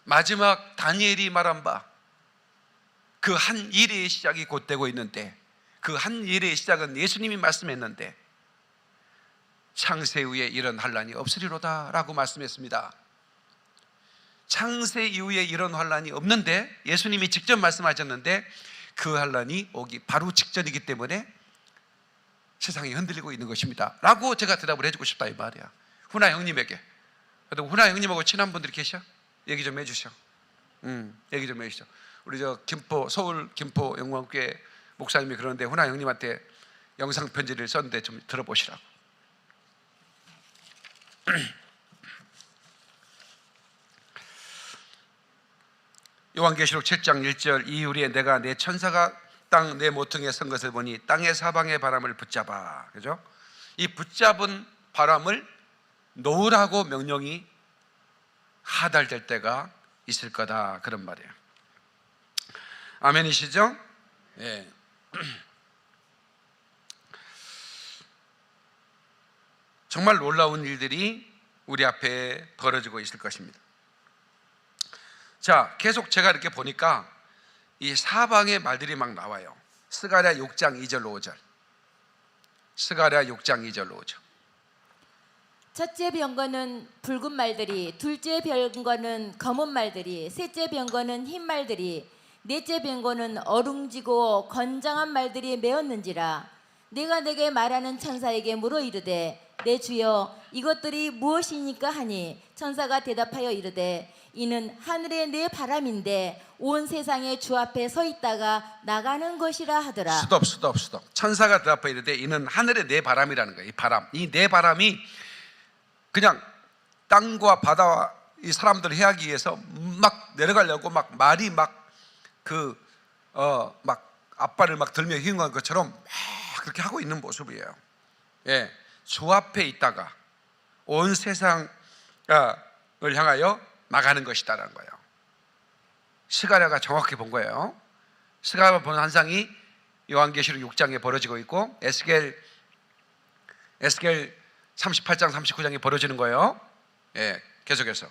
마지막 다니엘이 말한 바 그 한 일의 시작이 곧 되고 있는데, 그 한 일의 시작은 예수님이 말씀했는데 창세 후에 이런 환란이 없으리로다 라고 말씀했습니다. 창세 이후에 이런 환란이 없는데 예수님이 직접 말씀하셨는데 그 환란이 오기 바로 직전이기 때문에 세상이 흔들리고 있는 것입니다 라고 제가 대답을 해주고 싶다 이 말이야. 훈아 형님에게. 훈아 형님하고 친한 분들이 계셔? 얘기 좀 해주셔. 얘기 좀 해주셔. 우리 서울 김포 영광교회 목사님이 그러는데 훈아 형님한테 영상 편지를 썼는데 좀 들어보시라고. 요한계시록 7장 1절, 이후에 내가 내 천사가 땅 내 모퉁이에 선 것을 보니 땅의 사방의 바람을 붙잡아. 그죠? 이 붙잡은 바람을 놓으라고 명령이 하달될 때가 있을 거다, 그런 말이에요. 아멘이시죠? 예. 정말 놀라운 일들이 우리 앞에 벌어지고 있을 것입니다. 자, 계속 제가 이렇게 보니까 이 사방의 말들이 막 나와요. 스가랴 6장 2절로 5절. 스가랴 6장 2절로 5절. 첫째 병거는 붉은 말들이, 둘째 병거는 검은 말들이, 셋째 병거는 흰 말들이, 넷째 병거는 어룽지고 건장한 말들이 메었는지라. 내가 내게 말하는 천사에게 물어 이르되 내 주여 이것들이 무엇이니까 하니 천사가 대답하여 이르되 이는 하늘의 내 바람인데 온 세상의 주 앞에 서 있다가 나가는 것이라 하더라. 스톱. 천사가 대답하여 이르되 이는 하늘의 내 바람이라는 거예요. 이 바람, 이 내 바람이 그냥 땅과 바다와 이 사람들을 해하기 위해서 막 내려가려고 막 말이 막 앞발을 막 들며 휘응하는 것처럼 막 그렇게 하고 있는 모습이에요. 예, 주 앞에 있다가 온 세상을 향하여 나가는 것이다라는 거예요. 스가랴가 정확히 본 거예요. 스가랴가 본 환상이 요한계시록 6장에 벌어지고 있고 에스겔 38장 39장에 벌어지는 거예요. 예, 계속해서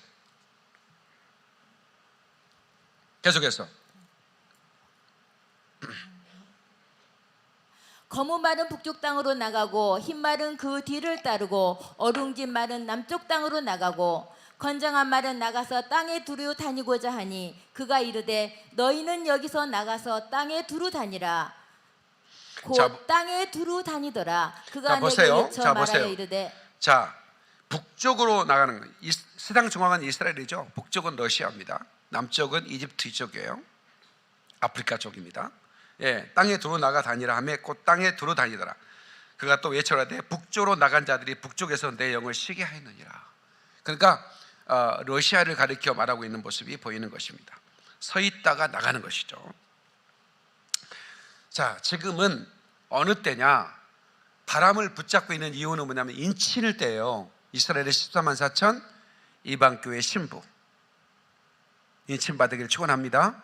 검은 말은 북쪽 땅으로 나가고 흰 말은 그 뒤를 따르고 어룽진 말은 남쪽 땅으로 나가고 건장한 말은 나가서 땅에 두루 다니고자 하니 그가 이르되 너희는 여기서 나가서 땅에 두루 다니라. 곧 땅에 두루 다니더라. 그가 내게 외쳐 말하여 이르되 자, 북쪽으로 나가는 거예요. 세상 중앙은 이스라엘이죠. 북쪽은 러시아입니다. 남쪽은 이집트 이쪽이에요. 아프리카 쪽입니다. 예, 땅에 두루 나가 다니라 하며 곧 땅에 두루 다니더라. 그가 또 외쳐라되 북쪽으로 나간 자들이 북쪽에서 내 영을 쉬게 하였느니라. 그러니까 러시아를 가리켜 말하고 있는 모습이 보이는 것입니다. 서 있다가 나가는 것이죠. 자, 지금은 어느 때냐? 바람을 붙잡고 있는 이유는 뭐냐면 인친을 때예요. 이스라엘의 14만 4천 이방 교회 신부 인침받으기를 축원합니다.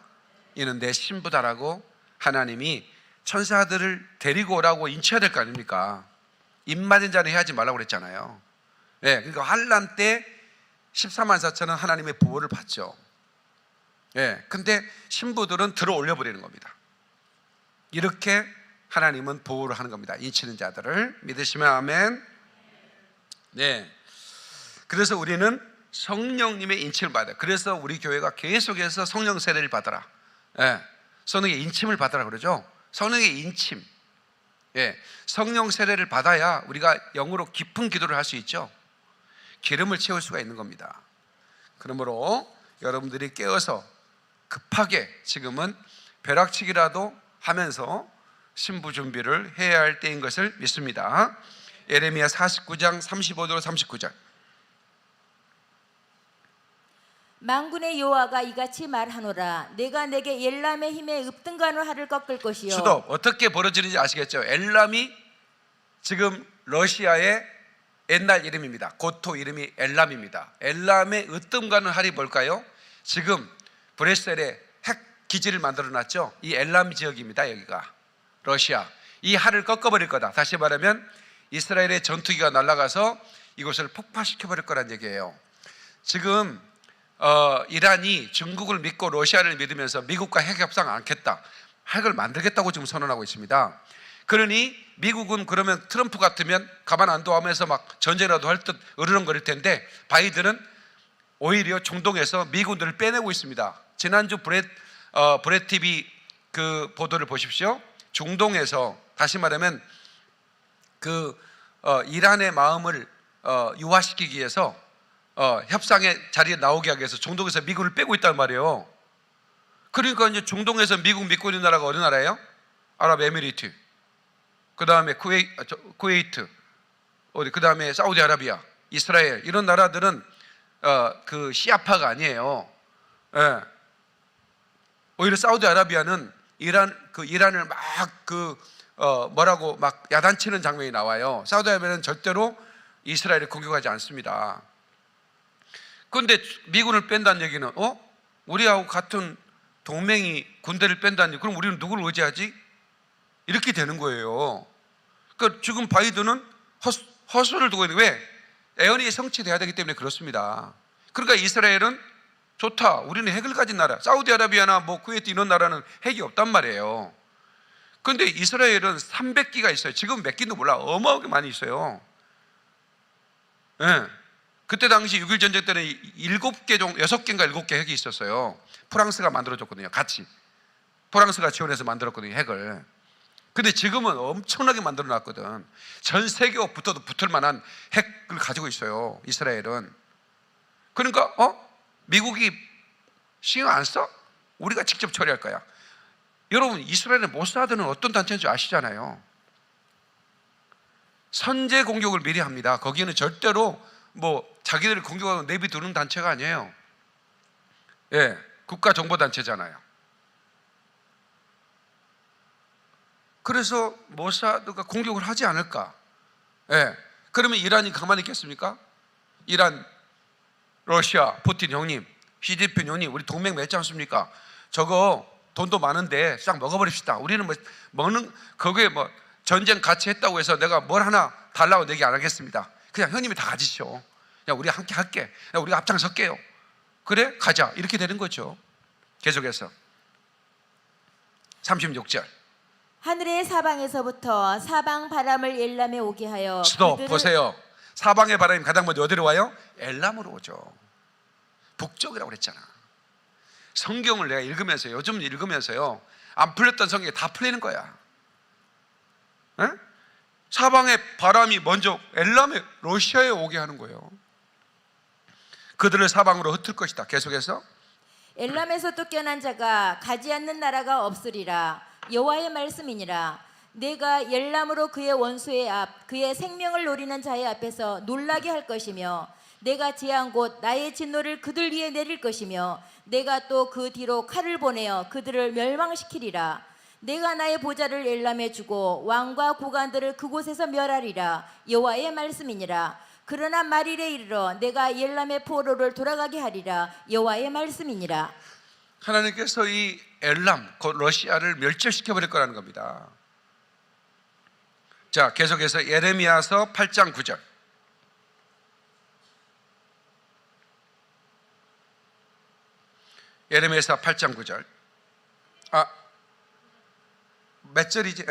이는 내 신부다라고 하나님이 천사들을 데리고 오라고 인쳐야 될 거 아닙니까? 입맞은 자는 해하지 말라고 그랬잖아요. 네, 그러니까 환란 때 14만 4천은 하나님의 보호를 받죠. 예, 근데 신부들은 들어 올려 버리는 겁니다. 이렇게 하나님은 보호를 하는 겁니다. 인치는 자들을 믿으시면 아멘. 네, 그래서 우리는 성령님의 인침을 받아요. 그래서 우리 교회가 계속해서 성령 세례를 받아라. 예, 성령의 인침을 받아라 그러죠. 성령의 인침. 예, 성령 세례를 받아야 우리가 영으로 깊은 기도를 할 수 있죠. 기름을 채울 수가 있는 겁니다. 그러므로 여러분들이 깨어서 급하게 지금은 벼락치기라도 하면서 신부 준비를 해야 할 때인 것을 믿습니다. 예레미야 49장 35절 39절. 만군의 여호와가 이같이 말하노라. 내가 내게 엘람의 힘에 읍등간을 하를 꺾을 것이요. 수도 어떻게 벌어지는지 아시겠죠? 엘람이 지금 러시아의 옛날 이름입니다. 고토 이름이 엘람입니다. 엘람의 으뜸가는 할이 뭘까요? 지금 브레셀에 핵 기지를 만들어 놨죠. 이 엘람 지역입니다. 여기가 러시아. 이 할을 꺾어버릴 거다. 다시 말하면 이스라엘의 전투기가 날아가서 이곳을 폭파시켜 버릴 거란 얘기예요. 지금 이란이 중국을 믿고 러시아를 믿으면서 미국과 핵 협상 않겠다, 핵을 만들겠다고 지금 선언하고 있습니다. 그러니 미국은 그러면 트럼프 같으면 가만 안 둬하면서 막 전쟁이라도 할 듯 으르렁거릴 텐데, 바이든은 오히려 중동에서 미군들을 빼내고 있습니다. 지난주 브렛 TV 그 보도를 보십시오. 중동에서 다시 말하면 이란의 마음을 유화시키기 위해서 협상의 자리에 나오게 하기 위해서 중동에서 미군을 빼고 있단 말이에요. 그러니까 이제 중동에서 미국 믿고 있는 나라가 어느 나라예요? 아랍에미리트, 그 다음에 쿠웨이트, 그 다음에 사우디아라비아, 이스라엘, 이런 나라들은 그 시아파가 아니에요. 예. 오히려 사우디아라비아는 이란을 막 뭐라고 막 야단치는 장면이 나와요. 사우디아라비아는 절대로 이스라엘을 공격하지 않습니다. 그런데 미군을 뺀다는 얘기는 우리하고 같은 동맹이 군대를 뺀다는 얘기, 그럼 우리는 누구를 의지하지? 이렇게 되는 거예요. 그러니까 지금 바이든은 허수를 두고 있는, 왜? 애언이 성취돼야 되기 때문에 그렇습니다. 그러니까 이스라엘은 좋다, 우리는 핵을 가진 나라, 사우디아라비아나 뭐 쿠웨이트 이런 나라는 핵이 없단 말이에요. 그런데 이스라엘은 300기가 있어요. 지금 몇 기인도 몰라. 어마어마하게 많이 있어요. 네. 그때 당시 6.1 전쟁 때는 6개인가 7개 핵이 있었어요. 프랑스가 만들어줬거든요. 같이 프랑스가 지원해서 만들었거든요, 핵을. 근데 지금은 엄청나게 만들어 놨거든. 전 세계가 붙어도 붙을 만한 핵을 가지고 있어요, 이스라엘은. 그러니까 미국이 신경 안 써? 우리가 직접 처리할 거야. 여러분, 이스라엘의 모사드는 어떤 단체인지 아시잖아요. 선제 공격을 미리 합니다. 거기는 절대로 뭐 자기들을 공격하고 내비두는 단체가 아니에요. 예, 국가정보단체잖아요. 그래서 모사드가 공격을 하지 않을까? 예, 그러면 이란이 가만히 있겠습니까? 이란, 러시아, 푸틴 형님, 시진핑 형님, 우리 동맹 맺지 않습니까? 저거 돈도 많은데 싹 먹어버립시다. 우리는 거기에 전쟁 같이 했다고 해서 내가 뭘 하나 달라고 얘기 안 하겠습니다. 그냥 형님이 다 가지셔. 그냥 우리 함께 할게. 그냥 우리가 앞장설게요. 그래? 가자. 이렇게 되는 거죠. 계속해서 36절. 하늘의 사방에서부터 사방 바람을 엘람에 오게 하여 스톱, 보세요. 사방의 바람이 가장 먼저 어디로 와요? 엘람으로 오죠. 북쪽이라고 그랬잖아. 성경을 내가 읽으면서, 요즘 읽으면서요, 안 풀렸던 성경이 다 풀리는 거야. 에? 사방의 바람이 먼저 엘람에, 러시아에 오게 하는 거예요. 그들을 사방으로 흩을 것이다. 계속해서 엘람에서 쫓겨난 자가 가지 않는 나라가 없으리라. 여호와의 말씀이니라. 내가 엘람으로 그의 원수의 앞, 그의 생명을 노리는 자의 앞에서 놀라게 할 것이며, 내가 제한 곳 나의 진노를 그들 위에 내릴 것이며, 내가 또 그 뒤로 칼을 보내어 그들을 멸망시키리라. 내가 나의 보좌를 엘람에 주고 왕과 고관들을 그곳에서 멸하리라. 여호와의 말씀이니라. 그러나 말일에 이르러 내가 엘람의 포로를 돌아가게 하리라. 여호와의 말씀이니라. 하나님께서 이 엘람, 곧 러시아를 멸절시켜 버릴 거라는 겁니다. 자, 계속해서 예레미야서 8장 9절. 예레미야서 8장 9절. 몇 절이지?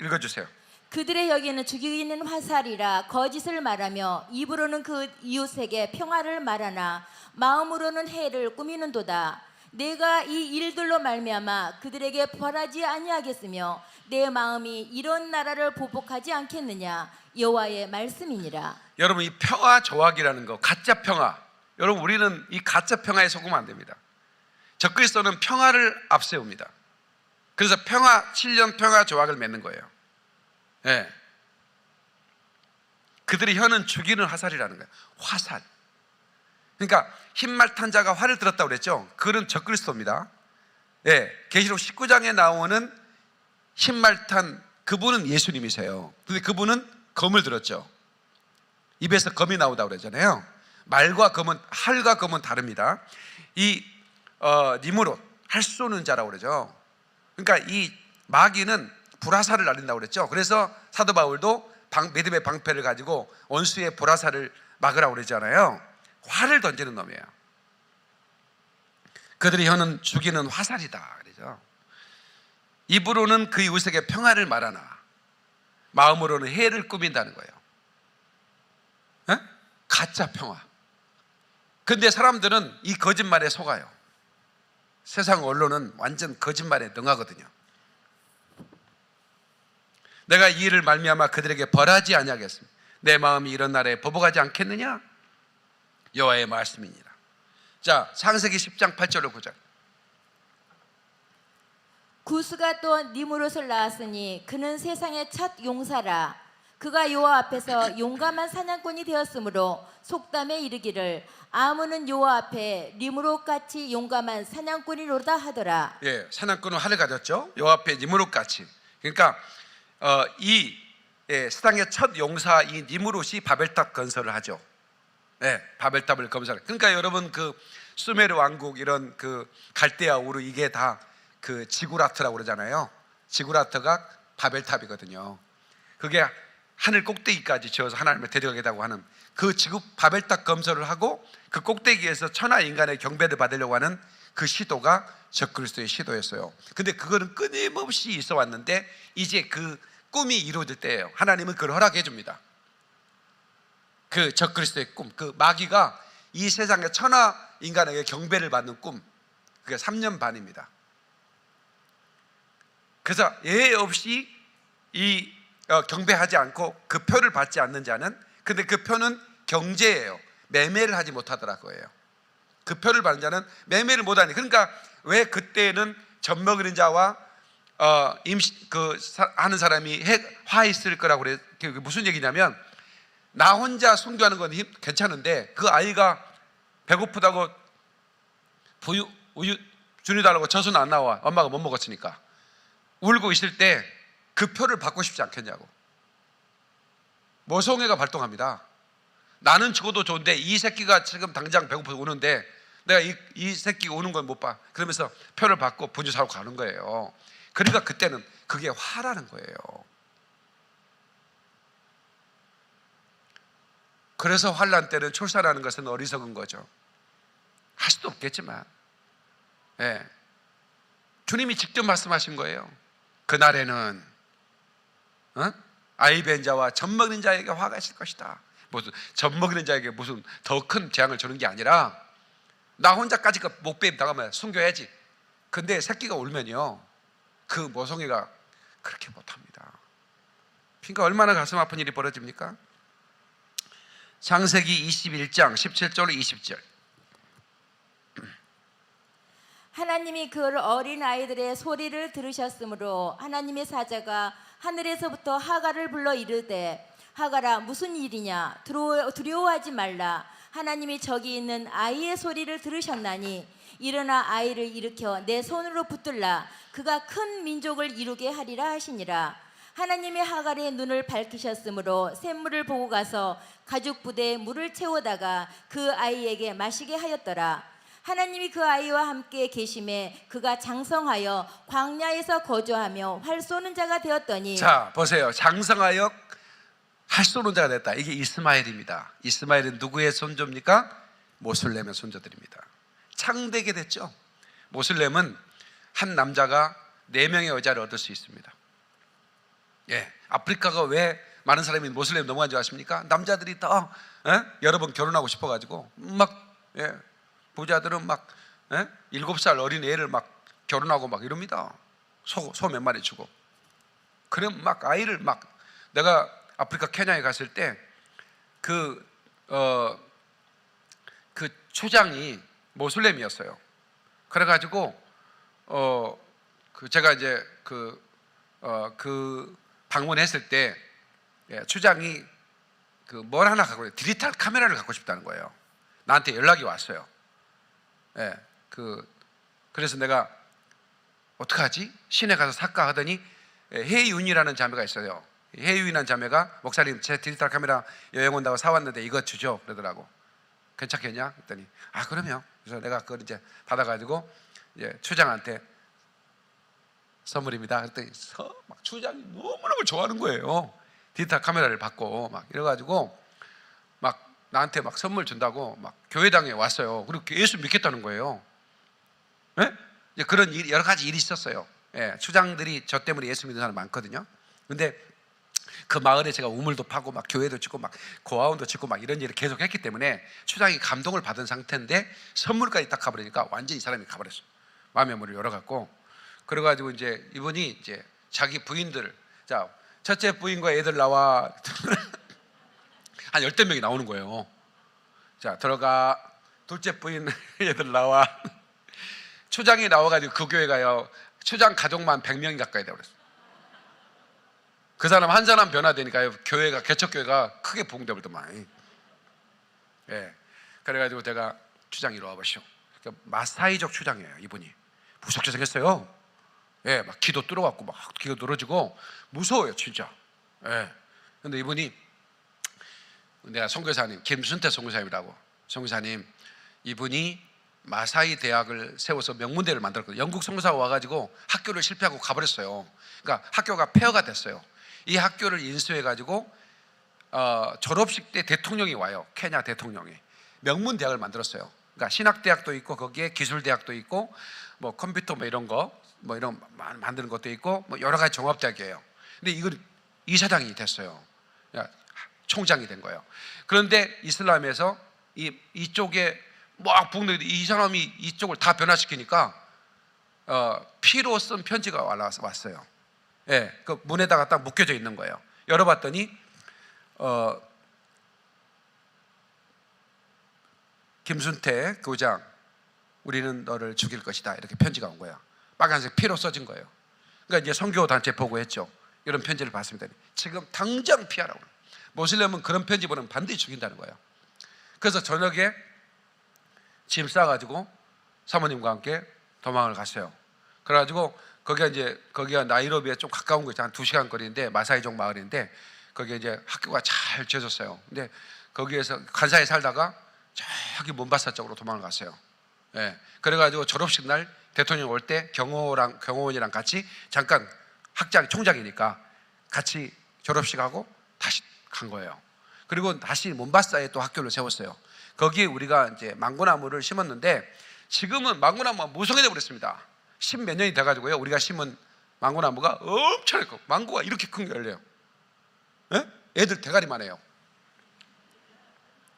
읽어주세요. 그들의 여기는 죽이는 화살이라 거짓을 말하며 입으로는 그 이웃에게 평화를 말하나 마음으로는 해를 꾸미는도다. 내가 이 일들로 말미암아 그들에게 벌하지 아니하겠으며 내 마음이 이런 나라를 보복하지 않겠느냐. 여호와의 말씀이니라. 여러분, 이 평화 조각이라는 거, 가짜 평화. 여러분, 우리는 이 가짜 평화에 속으면 안 됩니다. 적그리스도는 평화를 앞세웁니다. 그래서 7년 평화 조약을 맺는 거예요. 예. 그들의 혀는 죽이는 화살이라는 거예요. 화살. 그러니까 흰말 탄 자가 활을 들었다고 그랬죠. 그는 적그리스도입니다. 예. 계시록 19장에 나오는 흰말 탄 그분은 예수님이세요. 근데 그분은 검을 들었죠. 입에서 검이 나오다고 그러잖아요. 말과 검은, 활과 검은 다릅니다. 이 니무롯, 할 쏘는 자라고 그러죠. 그러니까 이 마귀는 불화살을 날린다고 그랬죠. 그래서 사도 바울도 믿음의 방패를 가지고 원수의 불화살을 막으라고 그러잖아요. 활을 던지는 놈이에요. 그들의 혀는 죽이는 화살이다 그러죠. 입으로는 그 이웃에게 평화를 말하나 마음으로는 해를 꾸민다는 거예요. 에? 가짜 평화. 근데 사람들은 이 거짓말에 속아요. 세상 언론은 완전 거짓말에 능하거든요. 내가 이 일을 말미암아 그들에게 벌하지 아니하겠습니다. 내 마음이 이런 날에 보복하지 않겠느냐? 여호와의 말씀이니라. 자, 창세기 10장 8절로 9절. 구스가 또 니무롯을 낳았으니 그는 세상의 첫 용사라. 그가 여호와 앞에서 용감한 사냥꾼이 되었으므로 속담에 이르기를 아무는 여호와 앞에 니무롯같이 용감한 사냥꾼이로다 하더라. 예, 사냥꾼은 활을 가졌죠. 여호와 앞에 니무롯같이. 그러니까 이 세상의 첫 용사 이 니무롯이 바벨탑 건설을 하죠. 네, 바벨탑을 건설. 그러니까 여러분 그 수메르 왕국 이런 그 갈대아 우르 이게 다 그 지구라트라고 그러잖아요. 지구라트가 바벨탑이거든요. 그게 하늘 꼭대기까지 지어서 하나님을 데려가겠다고 하는 그 지구 바벨탑 건설을 하고 그 꼭대기에서 천하 인간의 경배를 받으려고 하는 그 시도가 적그리스도의 시도였어요. 근데 그거는 끊임없이 있어 왔는데 이제 그 꿈이 이루어질 때예요. 하나님은 그걸 허락해 줍니다. 그 적그리스도의 꿈, 그 마귀가 이 세상의 천하 인간에게 경배를 받는 꿈, 그게 3년 반입니다. 그래서 예외 없이 이 경배하지 않고 그 표를 받지 않는 자는, 근데 그 표는 경제예요. 매매를 하지 못하더라고요. 그 표를 받는 자는 매매를 못하니. 그러니까 왜 그때는 젖 먹이는 자와 하는 사람이 화 있을 거라고 그래. 그게 무슨 얘기냐면, 나 혼자 순교하는 건 괜찮은데 그 아이가 배고프다고 우유 주니달라고 젖은 안 나와. 엄마가 못 먹었으니까 울고 있을 때 그 표를 받고 싶지 않겠냐고. 모성애가 발동합니다. 나는 죽어도 좋은데 이 새끼가 지금 당장 배고파서 우는데 내가 이 새끼가 우는 건 못 봐. 그러면서 표를 받고 분유 사고 가는 거예요. 그러니까 그때는 그게 화라는 거예요. 그래서 환난 때는 출산하는 것은 어리석은 거죠. 할 수도 없겠지만, 예. 주님이 직접 말씀하신 거예요. 그날에는 아이 벤 자와 젖 먹는 자에게 화가 있을 것이다. 무슨 젖 먹는 자에게 무슨 더 큰 재앙을 주는 게 아니라 나 혼자까지 그 목베임 당하면 숨겨야지. 근데 새끼가 울면요 그 모성애가 그렇게 못합니다. 그러니까 얼마나 가슴 아픈 일이 벌어집니까? 창세기 21장 17절로 20절. 하나님이 그 어린 아이들의 소리를 들으셨으므로 하나님의 사자가 하늘에서부터 하갈을 불러 이르되 하갈아 무슨 일이냐 두려워하지 말라. 하나님이 저기 있는 아이의 소리를 들으셨나니 일어나 아이를 일으켜 내 손으로 붙들라. 그가 큰 민족을 이루게 하리라 하시니라. 하나님의 하갈의 눈을 밝히셨으므로 샘물을 보고 가서 가죽 부대에 물을 채우다가 그 아이에게 마시게 하였더라. 하나님이 그 아이와 함께 계심에 그가 장성하여 광야에서 거주하며 활 쏘는 자가 되었더니. 자, 보세요. 장성하여 활 쏘는 자가 됐다. 이게 이스마엘입니다. 이스마엘은 누구의 손조입니까? 모슬렘의 손조들입니다. 창대게 됐죠. 모슬렘은 한 남자가 4명의 여자를 얻을 수 있습니다. 예, 아프리카가 왜 많은 사람이 모슬렘 넘어간 줄 아십니까? 남자들이 다 여러 번 결혼하고 싶어가지고 막 부자들은 막 7살 어린 애를 막 결혼하고 막 이럽니다. 소 몇 마리 주고. 그럼 막 아이를 막, 내가 아프리카 케냐에 갔을 때 그 초장이 모슬렘이었어요. 그래가지고 제가 이제 그 방문했을 때 추장이 뭘 하나 갖고 있어요. 디지털 카메라를 갖고 싶다는 거예요. 나한테 연락이 왔어요. 그래서 내가 어떡하지? 시내 가서 살까 하더니 해윤이라는 자매가 있어요. 해윤이라는 자매가 목사님 제 디지털 카메라 여행 온다고 사왔는데 이거 주죠 그러더라고. 괜찮겠냐? 그랬더니 그럼요. 그래서 내가 그걸 이제 받아가지고 이제 추장한테 선물입니다. 그랬더니 막 추장이 너무너무 좋아하는 거예요. 디지털 카메라를 받고 막 이래가지고 막 나한테 막 선물 준다고 막 교회당에 왔어요. 그리고 예수 믿겠다는 거예요. 이제 그런 일, 여러 가지 일이 있었어요. 추장들이 저 때문에 예수 믿는 사람 많거든요. 근데 그 마을에 제가 우물도 파고 막 교회도 짓고 막 고아원도 짓고 막 이런 일을 계속 했기 때문에 추장이 감동을 받은 상태인데 선물까지 딱 가버리니까 완전히 이 사람이 가버렸어요. 마음의 문을 열어갖고. 그래가지고 이제 이분이 이제 자기 부인들, 자, 첫째 부인과 애들 나와. 한 10대 명이 나오는 거예요. 자, 들어가. 둘째 부인 애들 나와. 추장이 나와가지고 그 교회 가요. 추장 가족만 100명이 가까이 되어버렸어요. 그 사람 한 사람 변화되니까요, 교회가, 개척교회가 크게 부흥되버리더만. 그래가지고 제가 추장 이리 와보시오. 그러니까 마사이족 추장이에요. 이분이 무섭게 생겼어요. 막 기도 뚫어갖고 막 기도 늘어지고 무서워요 진짜. 근데 이분이, 내가 선교사님 김순태 선교사님이라고, 선교사님 이분이 마사이 대학을 세워서 명문대를 만들었거든요. 영국 선교사가 와가지고 학교를 실패하고 가버렸어요. 그러니까 학교가 폐허가 됐어요. 이 학교를 인수해가지고 졸업식 때 대통령이 와요. 케냐 대통령이 명문대학을 만들었어요. 그러니까 신학대학도 있고 거기에 기술대학도 있고 뭐 컴퓨터 뭐 이런 거 뭐 이런 만드는 것도 있고 뭐 여러 가지 종합대학이에요. 근데 이걸 이사장이 됐어요. 총장이 된 거예요. 그런데 이슬람에서 이쪽에 막 북는데 이 사람이 이쪽을 다 변화시키니까 피로 쓴 편지가 왔어요. 그 문에다가 딱 묶여져 있는 거예요. 열어봤더니 김순태 교장, 우리는 너를 죽일 것이다, 이렇게 편지가 온 거예요. 빨간색 피로 써진 거예요. 그러니까 이제 선교단체 보고했죠. 이런 편지를 받습니다. 지금 당장 피하라고. 모슬렘은 그런 편지 보내면 반드시 죽인다는 거예요. 그래서 저녁에 짐 싸가지고 사모님과 함께 도망을 갔어요. 그래가지고 거기가 나이로비에 좀 가까운 곳이 한 2시간 거리인데, 마사이족 마을인데 거기에 이제 학교가 잘 지어졌어요. 근데 거기에서 간사에 살다가 저기 몬바사 쪽으로 도망을 갔어요. 그래가지고 졸업식 날 대통령 올 때 경호원이랑 같이 잠깐, 학장 총장이니까 같이 졸업식하고 다시 간 거예요. 그리고 다시 몬바사에 또 학교를 세웠어요. 거기에 우리가 이제 망고나무를 심었는데 지금은 망고나무가 무성해져 버렸습니다. 10몇 년이 돼가지고요, 우리가 심은 망고나무가 엄청 커요. 망고가 이렇게 큰 게 열려요. 애들 대가리만 해요.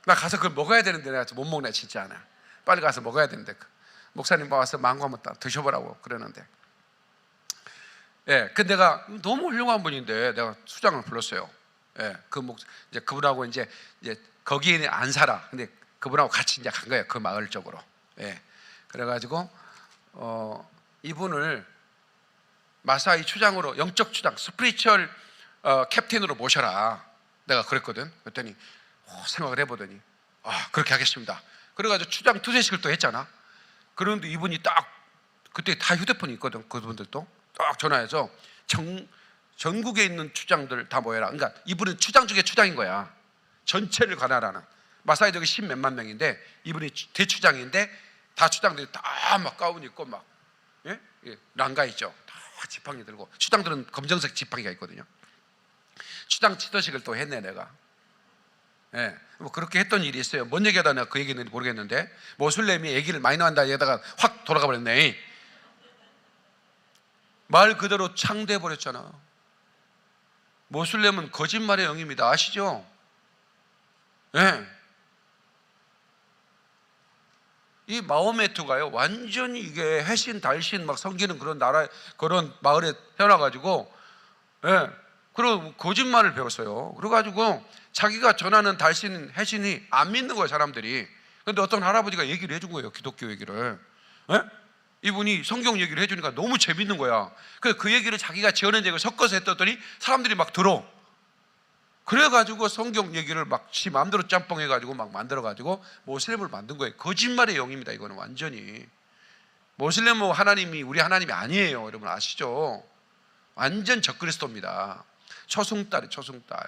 나 가서 그걸 먹어야 되는데 내가 못 먹네 진짜. 나 빨리 가서 먹어야 되는데 목사님 와서 망고 한번 드셔보라고 그러는데, 근데 내가 너무 훌륭한 분인데 내가 수장을 불렀어요. 이제 그분하고 이제 거기에는 안 살아. 근데 그분하고 같이 이제 간 거예요, 그 마을 쪽으로. 그래가지고 이분을 마사이 추장으로, 영적 추장, 스피리추얼 캡틴으로 모셔라, 내가 그랬거든. 그랬더니 생각을 해보더니 그렇게 하겠습니다. 그래가지고 추장 투세식을 또 했잖아. 그런데 이분이 딱 그때 다 휴대폰이 있거든. 그분들도 딱 전화해서 전국에 있는 추장들 다 모여라. 그러니까 이분은 추장 중에 추장인 거야. 전체를 관할하는. 마사이족이 10몇만 명인데 이분이 대추장인데 다 추장들이 다 막 가운 입고 막 랑가 있죠. 다 지팡이 들고. 추장들은 검정색 지팡이가 있거든요. 추장 치도식을 또 했네 내가. 뭐 그렇게 했던 일이 있어요. 뭔 얘기하다 내가 그 얘기는 모르겠는데 모슬렘이 얘기를 많이 나온다 얘다가 확 돌아가 버렸네. 말 그대로 창대해 버렸잖아. 모슬렘은 거짓말의 영입니다. 아시죠? 이 마호메트가요 완전히 이게 해신 달신 막 섬기는 그런 나라 그런 마을에 태어나가지고 그런 거짓말을 배웠어요. 그래가지고 자기가 전하는 달신 해신이 안 믿는 거예요 사람들이. 그런데 어떤 할아버지가 얘기를 해준 거예요. 기독교 얘기를. 이분이 성경 얘기를 해주니까 너무 재밌는 거야. 그래서 그 얘기를 자기가 지어낸 얘기를 섞어서 했더니 사람들이 막 들어. 그래가지고 성경 얘기를 막 지 마음대로 짬뽕해가지고 막 만들어가지고 모슬렘을 만든 거예요. 거짓말의 영입니다. 이거는 완전히. 모슬렘은 하나님이 우리 하나님이 아니에요. 여러분 아시죠? 완전 적그리스도입니다. 초승달이 초승달.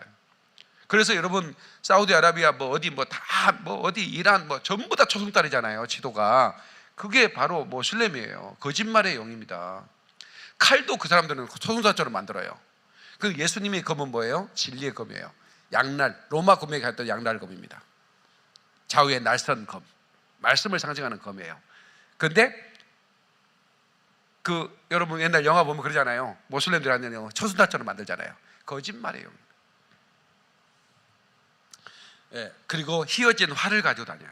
그래서 여러분 사우디아라비아 뭐 어디 뭐 다 뭐 어디 이란 뭐 전부 다 초승달이잖아요. 지도가. 그게 바로 모슬렘이에요. 거짓말의 영입니다. 칼도 그 사람들은 초승달처럼 만들어요. 그 예수님의 검은 뭐예요? 진리의 검이에요. 양날, 로마 검에게 했던 양날 검입니다. 좌우에 날선 검, 말씀을 상징하는 검이에요. 그런데 그 여러분 옛날 영화 보면 그러잖아요. 모슬렘들 하는 초승달처럼 만들잖아요. 거짓말이에요. 그리고 휘어진 활을 가지고 다녀요.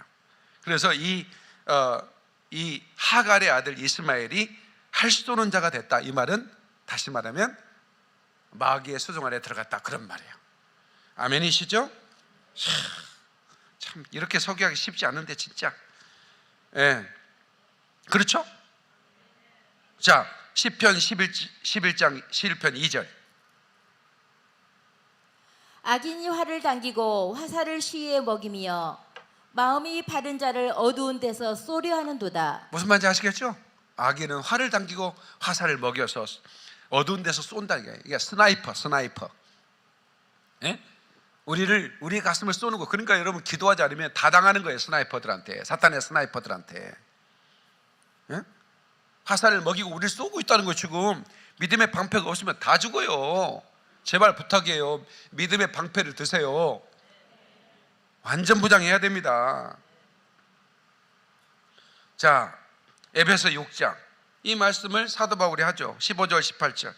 그래서 이 하갈의 아들 이스마엘이 활 쏘는 자가 됐다. 이 말은 다시 말하면 마귀의 수종 안에 들어갔다 그런 말이에요. 아멘이시죠? 참 이렇게 소개하기 쉽지 않은데 진짜. 그렇죠? 자, 시편 11장 11편 2절. 악인이 활을 당기고 화살을 시위에 먹이며 마음이 바른 자를 어두운 데서 쏘려 하는도다. 무슨 말인지 아시겠죠? 악인은 활을 당기고 화살을 먹여서 어두운 데서 쏜다는 게 이게 스나이퍼. 우리 가슴을 쏘는 거. 그러니까 여러분 기도하지 않으면 다 당하는 거예요. 스나이퍼들한테, 사탄의 스나이퍼들한테. 화살을 먹이고 우리를 쏘고 있다는 거예요. 지금 믿음의 방패가 없으면 다 죽어요. 제발 부탁이에요. 믿음의 방패를 드세요. 완전 부장해야 됩니다. 자, 에베소 6장 이 말씀을 사도 바울이 하죠. 15절 18절.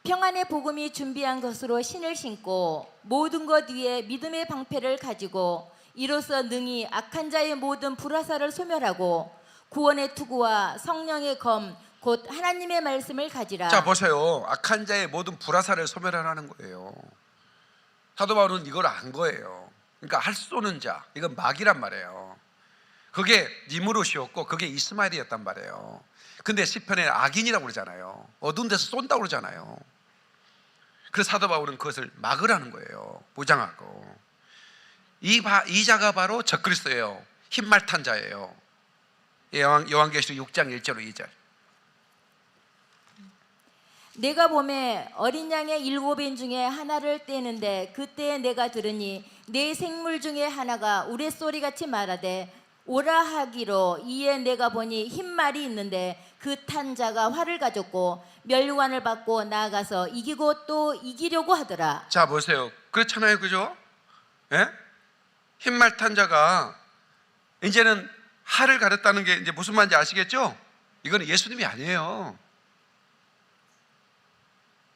평안의 복음이 준비한 것으로 신을 신고 모든 것 위에 믿음의 방패를 가지고 이로써 능히 악한 자의 모든 불화살을 소멸하고 구원의 투구와 성령의 검 곧 하나님의 말씀을 가지라. 자 보세요. 악한 자의 모든 불화살을 소멸하라는 거예요. 사도 바울은 이걸 안 거예요. 그러니까 할 쏘는 자, 이건 마귀란 말이에요. 그게 니무롯이었고 그게 이스마엘이었단 말이에요. 근데 시편에 악인이라고 그러잖아요. 어두운 데서 쏜다고 그러잖아요. 그래서 사도 바울은 그것을 막으라는 거예요. 무장하고. 이 자가 바로 적그리스도예요. 흰말탄 자예요. 요한계시록 6장 1절 2절. 내가 봄에 어린 양의 7인 중에 하나를 떼는데 그때 내가 들으니 네 생물 중에 하나가 우레소리같이 말하되 오라 하기로 이에 내가 보니 흰 말이 있는데 그 탄 자가 활을 가졌고 멸류관을 받고 나아가서 이기고 또 이기려고 하더라. 자 보세요. 그렇잖아요. 그죠? 흰말 탄 자가 이제는 활을 가졌다는 게 이제 무슨 말인지 아시겠죠? 이거는 예수님이 아니에요.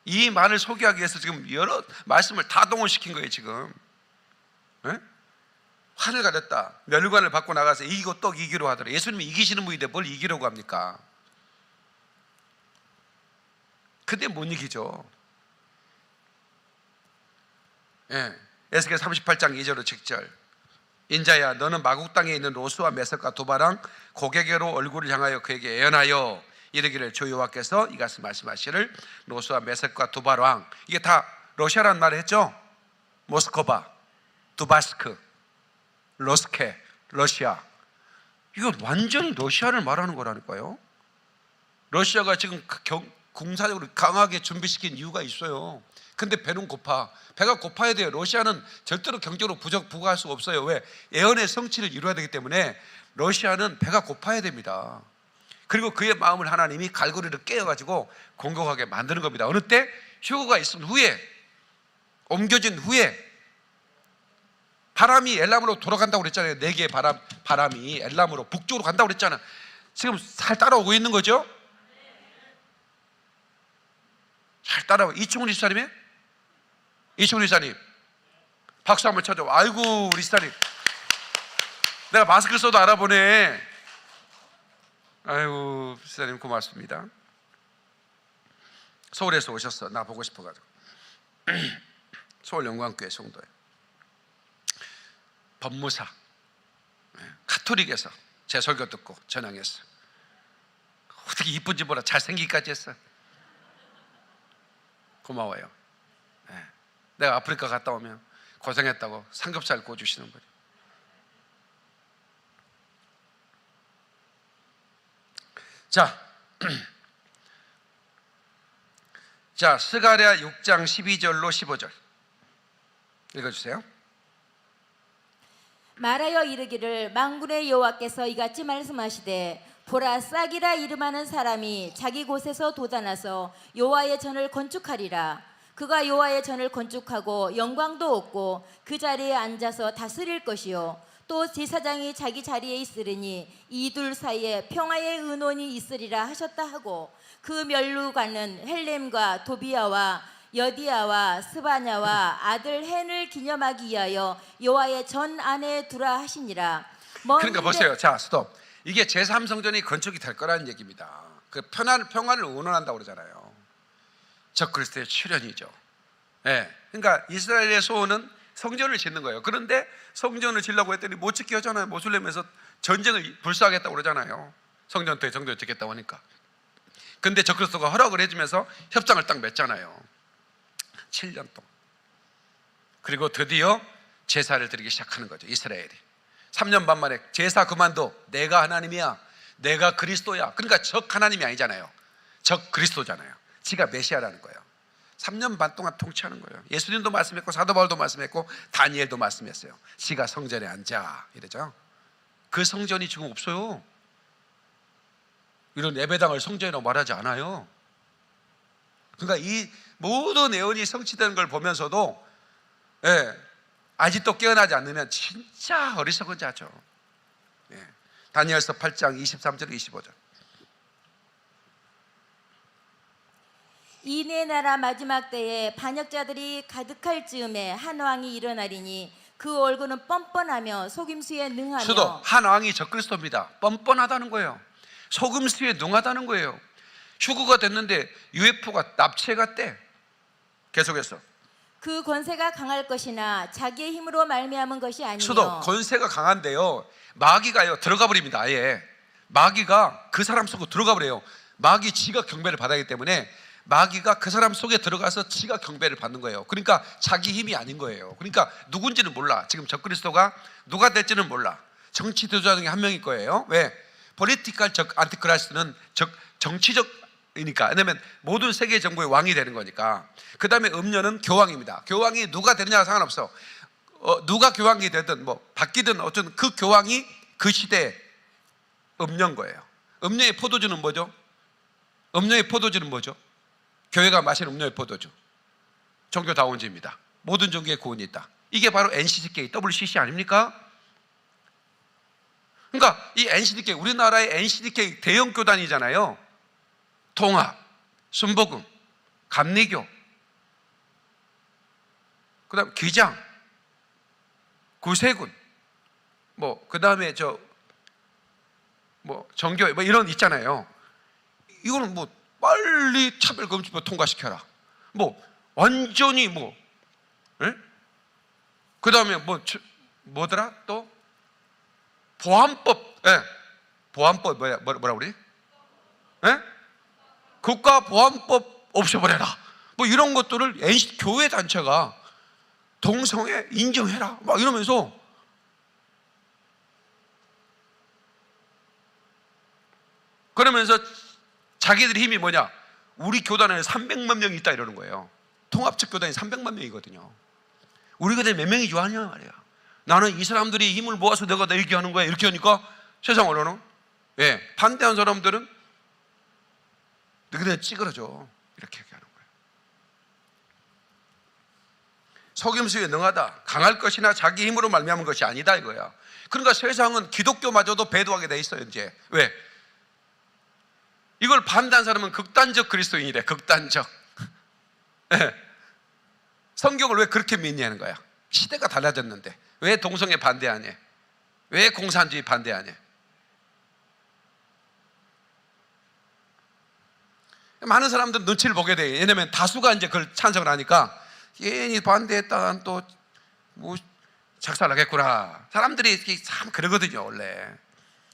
이 말을 소개하기 위해서 지금 여러 말씀을 다 동원시킨 거예요. 지금 활을 가졌다. 멸류관을 받고 나가서 이기고 또 이기려 하더라. 예수님이 이기시는 분인데 뭘 이기려고 합니까? 근데 못 이기죠. 에스겔 38장 2절로 6절. 인자야 너는 마국 땅에 있는 로스와 메섹과 두바랑 고개계로 얼굴을 향하여 그에게 예언하여 이르기를 주 여호와께서 이같이 말씀하시를 로스와 메섹과 두발 왕, 이게 다 러시아라는 말을 했죠. 모스크바, 두바스크, 로스케, 러시아. 이거 완전히 러시아를 말하는 거라니까요. 러시아가 지금 군사적으로 강하게 준비시킨 이유가 있어요. 근데 배는 고파. 배가 고파야 돼요. 러시아는 절대로 경제로 부과할 수가 없어요. 왜? 예언의 성취를 이루어야 되기 때문에 러시아는 배가 고파야 됩니다. 그리고 그의 마음을 하나님이 갈고리를 깨어가지고 공격하게 만드는 겁니다. 어느 때? 휴거가 있은 후에, 옮겨진 후에. 바람이 엘람으로 돌아간다고 그랬잖아요. 네 개의 바람이 엘람으로 북쪽으로 간다고 그랬잖아요. 지금 잘 따라오고 있는 거죠? 잘 따라오고. 이충훈 리사님이에요? 이충훈 리사님 박수 한번 쳐줘. 아이고 리사님, 내가 마스크를 써도 알아보네. 아이고 리사님 고맙습니다. 서울에서 오셨어. 나 보고 싶어가지고. 서울 영광교회 성도예요. 법무사, 카톨릭에서 제 설교 듣고 전향했어. 어떻게 이쁜지 몰라. 잘생기기까지 했어. 고마워요. 내가 아프리카 갔다 오면 고생했다고 삼겹살 구워주시는 분이. 자, 스가랴 6장 12절로 15절 읽어주세요. 말하여 이르기를 만군의 여호와께서 이같이 말씀하시되 보라, 싹이라 이름하는 사람이 자기 곳에서 돋아나서 여호와의 전을 건축하리라. 그가 여호와의 전을 건축하고 영광도 얻고 그 자리에 앉아서 다스릴 것이요 또 제사장이 자기 자리에 있으리니 이 둘 사이에 평화의 의논이 있으리라 하셨다 하고 그 멸루관은 헬렘과 도비아와 여디아와 스바냐와 아들 헨을 기념하기 위하여 여호와의 전 안에 두라 하시니라. 그러니까 보세요. 자, 스톱. 이게 제3성전이 건축이 될 거라는 얘기입니다. 그 평안을 의논한다고 그러잖아요. 적그리스도의 출현이죠. 그러니까 이스라엘의 소원은 성전을 짓는 거예요. 그런데 성전을 지려고 했더니 못 짓게 하잖아요. 모슬렘에서 전쟁을 불사하겠다고 그러잖아요. 성전 짓겠다고 하니까. 근데 적그리스도가 허락을 해주면서 협상을 딱 맺잖아요. 7년 동안. 그리고 드디어 제사를 드리기 시작하는 거죠. 이스라엘이 3년 반 만에 제사 그만둬. 내가 하나님이야, 내가 그리스도야. 그러니까 적 하나님이 아니잖아요. 적 그리스도잖아요. 지가 메시아라는 거예요. 3년 반 동안 통치하는 거예요. 예수님도 말씀했고 사도 바울도 말씀했고 다니엘도 말씀했어요. 지가 성전에 앉아 이러죠. 그 성전이 지금 없어요. 이런 예배당을 성전이라고 말하지 않아요. 그러니까 이 모든 예언이 성취되는 걸 보면서도 아직도 깨어나지 않으면 진짜 어리석은 자죠. 다니엘서 8장 23절 25절. 이 네 나라 마지막 때에 반역자들이 가득할 즈음에 한 왕이 일어나리니 그 얼굴은 뻔뻔하며 속임수에 능하며. 수도 한 왕이 적그리스도입니다. 뻔뻔하다는 거예요. 속임수에 능하다는 거예요. 휴거가 됐는데 UFO가 납치해갔대. 계속해서 그 권세가 강할 것이나 자기의 힘으로 말미암은 것이 아니요. 수도 권세가 강한데요, 마귀가요 들어가 버립니다. 아예 마귀가 그 사람 속으로 들어가 버려요. 마귀 지가 경배를 받아야 하기 때문에 마귀가 그 사람 속에 들어가서 지가 경배를 받는 거예요. 그러니까 자기 힘이 아닌 거예요. 그러니까 누군지는 몰라. 지금 적그리스도가 누가 될지는 몰라. 정치 지도자 중에 한 명일 거예요. 왜? 포리티컬 안티크라이스트는 정치적 이니까. 왜냐면 모든 세계 정부의 왕이 되는 거니까. 그 다음에 음료는 교황입니다. 교황이 누가 되느냐가 상관없어. 누가 교황이 되든 뭐 바뀌든 어쨌든 그 교황이 그 시대의 음료인 거예요. 음료의 포도주는 뭐죠? 음료의 포도주는 뭐죠? 교회가 마시는 음료의 포도주. 종교다원주의입니다. 모든 종교에 구원이 있다. 이게 바로 NCCK, WCC 아닙니까? 그러니까 이 NCDK, 우리나라의 NCDK 대형 교단이잖아요. 통합, 순복음, 감리교, 그다음 기장, 구세군, 뭐 그다음에 정교회 뭐 이런 있잖아요. 이거는 뭐 빨리 차별금지법 통과시켜라. 뭐 완전히 그다음에 뭐더라 또 보안법, 보안법 뭐라 우리? 국가보안법 없애버려라. 뭐 이런 것들을 NC 교회 단체가 동성애 인정해라. 막 이러면서 그러면서 자기들의 힘이 뭐냐? 우리 교단에 300만 명이 있다 이러는 거예요. 통합적 교단이 300만 명이거든요. 우리 교단에 몇 명이 좋아하냐 말이야. 나는 이 사람들이 힘을 모아서 내가 다 이렇게 하는 거야. 이렇게 하니까 세상으로는 반대한 사람들은 너희들 찌그러져 이렇게 얘기하는 거예요. 속임수에 능하다, 강할 것이나 자기 힘으로 말미암은 것이 아니다 이거야. 그러니까 세상은 기독교마저도 배도하게 돼 있어요. 이제 왜? 이걸 반대한 사람은 극단적 그리스도인이래. 극단적. 성경을 왜 그렇게 믿냐는 거야. 시대가 달라졌는데 왜 동성애 반대하냐? 왜 공산주의 반대하냐? 많은 사람들은 눈치를 보게 돼. 왜냐면 다수가 이제 그걸 찬성을 하니까 괜히 반대했다간 또 뭐 작살나겠구나. 사람들이 참 그러거든요 원래.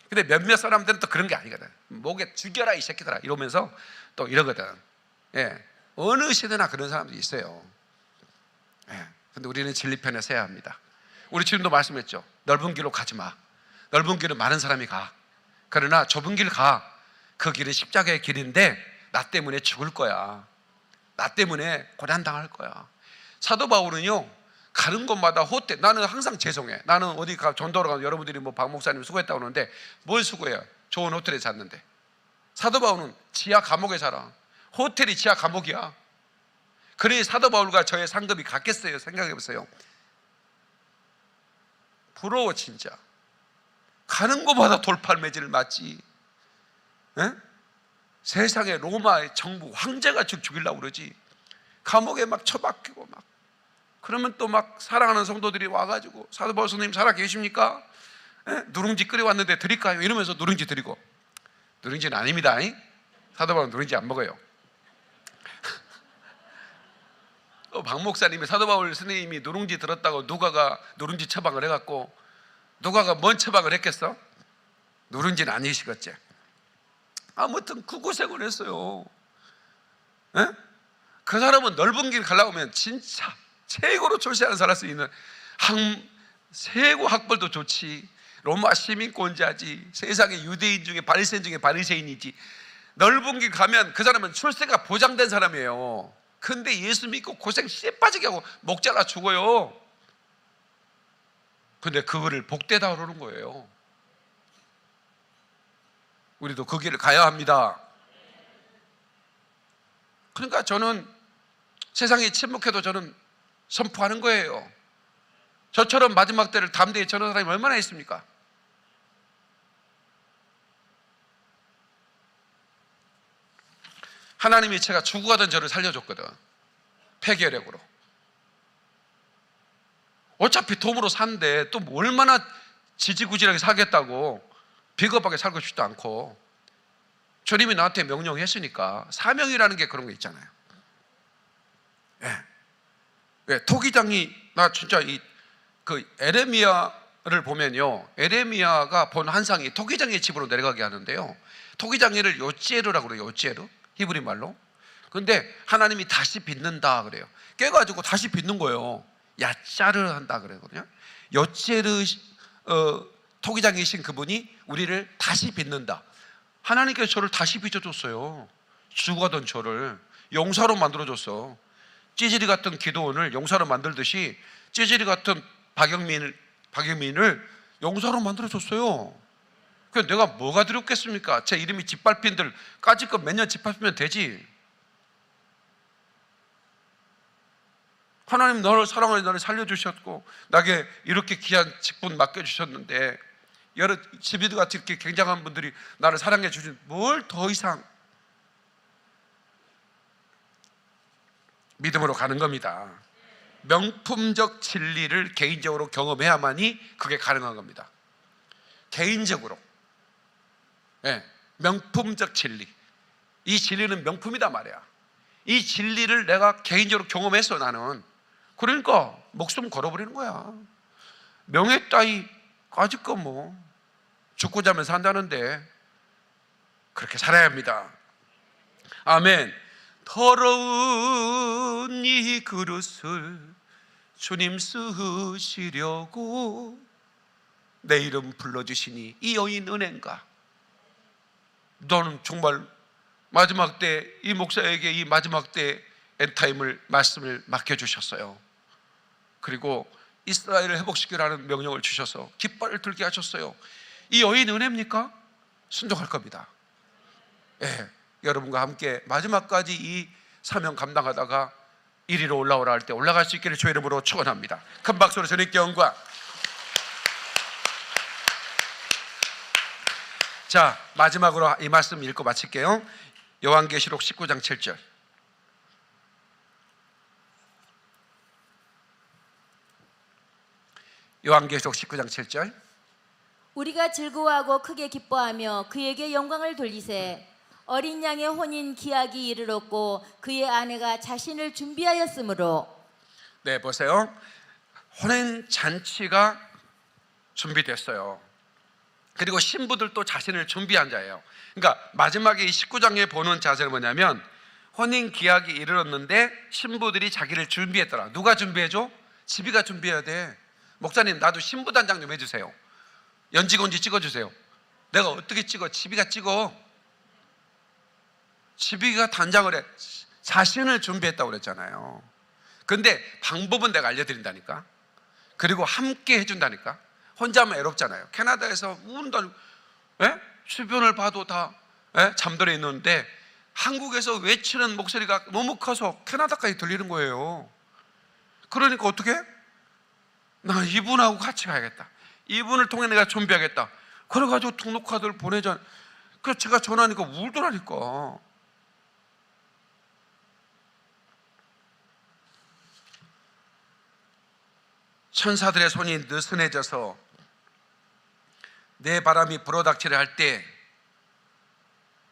근데 몇몇 사람들은 또 그런 게 아니거든. 목에 죽여라 이 새끼들아 이러면서 또 이러거든. 어느 시대나 그런 사람들이 있어요. 근데 우리는 진리편에 서야 합니다. 우리 지금도 말씀했죠. 넓은 길로 가지 마. 넓은 길은 많은 사람이 가. 그러나 좁은 길 가. 그 길은 십자가의 길인데 나 때문에 죽을 거야. 나 때문에 고난당할 거야. 사도 바울은요 가는 곳마다 호텔, 나는 항상 죄송해. 나는 어디 가 전도로 가면 여러분들이 뭐 박 목사님 수고했다고 그러는데 뭘 수고해요? 좋은 호텔에 잤는데. 사도 바울은 지하 감옥에 살아. 호텔이 지하 감옥이야. 그러니 사도 바울과 저의 상급이 같겠어요? 생각해 보세요. 부러워 진짜. 가는 곳마다 돌팔매질을 맞지. 세상에 로마의 정부 황제가 죽이려고 그러지. 감옥에 막 처박히고 막. 그러면 또 막 사랑하는 성도들이 와가지고 사도 바울 선생님 살아 계십니까? 누룽지 끓여왔는데 드릴까요? 이러면서 누룽지 드리고. 누룽지는 아닙니다. 사도 바울은 누룽지 안 먹어요. 박 목사님이 사도 바울 선생님이 누룽지 들었다고 누가가 누룽지 처방을 해갖고 누가가 뭔 처방을 했겠어? 누룽지는 아니시겠지. 아무튼 그 고생을 했어요. 그 사람은 넓은 길 가려고 하면 진짜 최고로 출세하는 살할 수 있는 세고 학벌도 좋지. 로마 시민권자지. 세상의 유대인 중에 바리새인 중에 바리새인이지. 넓은 길 가면 그 사람은 출세가 보장된 사람이에요. 근데 예수 믿고 고생 씨에 빠지게 하고 목 잘라 죽어요. 근데 그거를 복되다 그러는 거예요. 우리도 그 길을 가야 합니다. 그러니까 저는 세상이 침묵해도 저는 선포하는 거예요. 저처럼 마지막 때를 담대히 저런 사람이 얼마나 있습니까? 하나님이 제가 죽어가던 저를 살려줬거든. 폐결핵으로. 어차피 도움으로 사는데 또 얼마나 지지구질하게 살겠다고. 비겁하게 살고 싶지도 않고. 주님이 나한테 명령했으니까. 사명이라는 게 그런 거 있잖아요. 왜 토기장이 나 진짜 그 에레미야를 보면요, 에레미야가 본 환상이 토기장의 집으로 내려가게 하는데요. 토기장이를 요찌에르라고 그래요. 요찌에르 히브리 말로. 근데 하나님이 다시 빚는다 그래요. 깨가지고 다시 빚는 거예요. 야짜르 한다 그러거든요. 요찌에르 토기장이신 그분이 우리를 다시 빚는다. 하나님께서 저를 다시 빚어줬어요. 죽어가던 저를 용사로 만들어줬어. 찌질이 같은 기도원을 용사로 만들듯이 찌질이 같은 박영민을 용사로 만들어줬어요. 그래서 내가 뭐가 두렵겠습니까? 제 이름이 짓밟힌들 까짓것 몇 년 짓밟히면 되지. 하나님 너를 사랑하니 너를 살려주셨고 나에게 이렇게 귀한 직분 맡겨주셨는데 여러 지비드 같이 이렇게 굉장한 분들이 나를 사랑해 주신 뭘 더 이상 믿음으로 가는 겁니다. 명품적 진리를 개인적으로 경험해야만이 그게 가능한 겁니다. 개인적으로. 명품적 진리. 이 진리는 명품이다 말이야. 이 진리를 내가 개인적으로 경험했어 나는. 그러니까 목숨 걸어버리는 거야. 명예 따위 까짓 뭐 죽고 자면 산다는데 그렇게 살아야 합니다. 아멘. 더러운 이 그릇을 주님 쓰시려고 내 이름 불러주시니 이 여인 은혜인가? 너는 정말 마지막 때 이 목사에게 이 마지막 때 엔타임을 말씀을 맡겨주셨어요. 그리고 이스라엘을 회복시키라는 명령을 주셔서 깃발을 들게 하셨어요. 이 여인 은혜입니까? 순종할 겁니다. 예, 여러분과 함께 마지막까지 이 사명 감당하다가 이리로 올라오라 할 때 올라갈 수 있기를 주의 이름으로 축원합니다. 큰 박수로 주님께 영광. 자, 마지막으로 이 말씀 읽고 마칠게요. 요한계시록 19장 7절. 요한계시록 19장 7절. 우리가 즐거워하고 크게 기뻐하며 그에게 영광을 돌리세. 어린 양의 혼인 기약이 이르렀고 그의 아내가 자신을 준비하였으므로. 네, 보세요. 혼인 잔치가 준비됐어요. 그리고 신부들도 자신을 준비한 자예요. 그러니까 마지막에 이 19장에 보는 자세는 뭐냐면 혼인 기약이 이르렀는데 신부들이 자기를 준비했더라. 누가 준비해줘? 지비가 준비해야 돼. 목사님, 나도 신부 단장 좀 해주세요. 연지곤지 찍어주세요. 내가 어떻게 찍어? 지비가 찍어. 지비가 단장을 해. 자신을 준비했다고 그랬잖아요. 근데 방법은 내가 알려드린다니까. 그리고 함께 해준다니까. 혼자면 외롭잖아요. 캐나다에서 운다, 주변을 봐도 다 잠들어 있는데 한국에서 외치는 목소리가 너무 커서 캐나다까지 들리는 거예요. 그러니까 어떻게? 나 이분하고 같이 가야겠다. 이분을 통해 내가 준비하겠다. 그래가지고 등록카드를 보내자. 그래서 제가 전화하니까 울더라니까. 천사들의 손이 느슨해져서 내 바람이 불어닥치려 할 때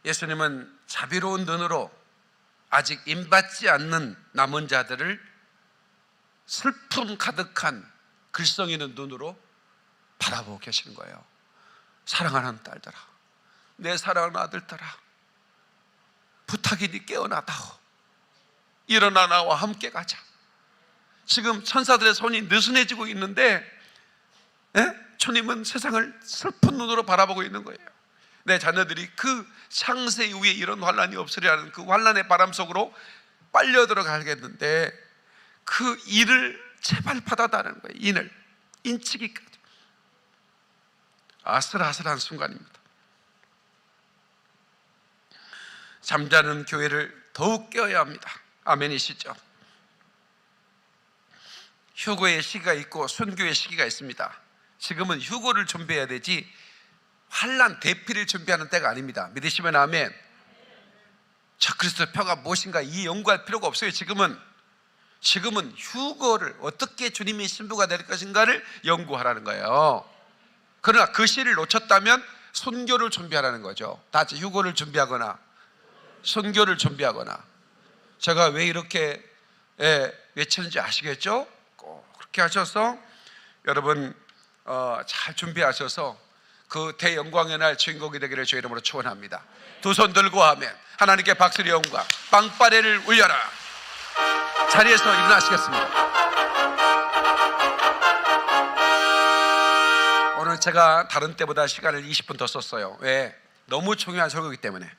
예수님은 자비로운 눈으로 아직 임받지 않는 남은 자들을 슬픔 가득한 글썽 있는 눈으로 바라보고 계시는 거예요. 사랑하는 딸들아, 내 사랑하는 아들들아, 부탁이니 깨어나다오. 일어나 나와 함께 가자. 지금 천사들의 손이 느슨해지고 있는데 주님은 세상을 슬픈 눈으로 바라보고 있는 거예요. 내 자녀들이 그 창세 이후에 이런 환란이 없으리라는 그 환란의 바람 속으로 빨려 들어가겠는데 그 인을 제발 받아달라는 거예요. 인을 인치기까지. 아슬아슬한 순간입니다. 잠자는 교회를 더욱 깨워야 합니다. 아멘이시죠? 휴거의 시기가 있고 순교의 시기가 있습니다. 지금은 휴거를 준비해야 되지 환난 대피를 준비하는 때가 아닙니다. 믿으시면 아멘. 저 그리스도의 표가 무엇인가 이 연구할 필요가 없어요. 지금은 휴거를 어떻게 주님이 신부가 될 것인가를 연구하라는 거예요. 그러나 그 시를 놓쳤다면 순교를 준비하라는 거죠. 다 같이 휴거를 준비하거나 순교를 준비하거나. 제가 왜 이렇게 외치는지 아시겠죠? 꼭 그렇게 하셔서 여러분 잘 준비하셔서 그 대영광의 날 주인공이 되기를 주의 이름으로 축원합니다. 두 손 들고 하면 하나님께 박수의 영광, 빵빠레를 울려라. 자리에서 일어나시겠습니다. 오늘 제가 다른 때보다 시간을 20분 더 썼어요. 왜? 너무 중요한 설교이기 때문에.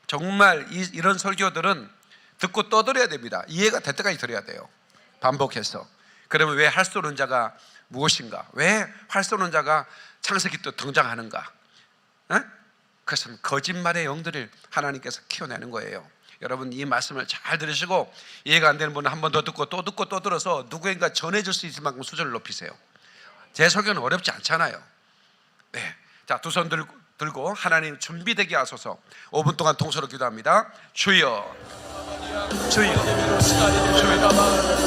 정말 이런 설교들은 듣고 떠들어야 됩니다. 이해가 될 때까지 들어야 돼요. 반복해서. 그러면 왜 할 수 없는 자가 무엇인가? 왜 할 수 없는 자가 창세기 또 등장하는가? 그것은 거짓말의 영들을 하나님께서 키워내는 거예요. 여러분 이 말씀을 잘 들으시고 이해가 안 되는 분은 한 번 더 듣고 또 들어서 누구인가 전해줄 수 있을 만큼 수준을 높이세요. 제 설교는 어렵지 않잖아요. 네, 자, 두 손 들고 하나님 준비되게 하소서. 5분 동안 통서로 기도합니다. 주여, 주여, 주여.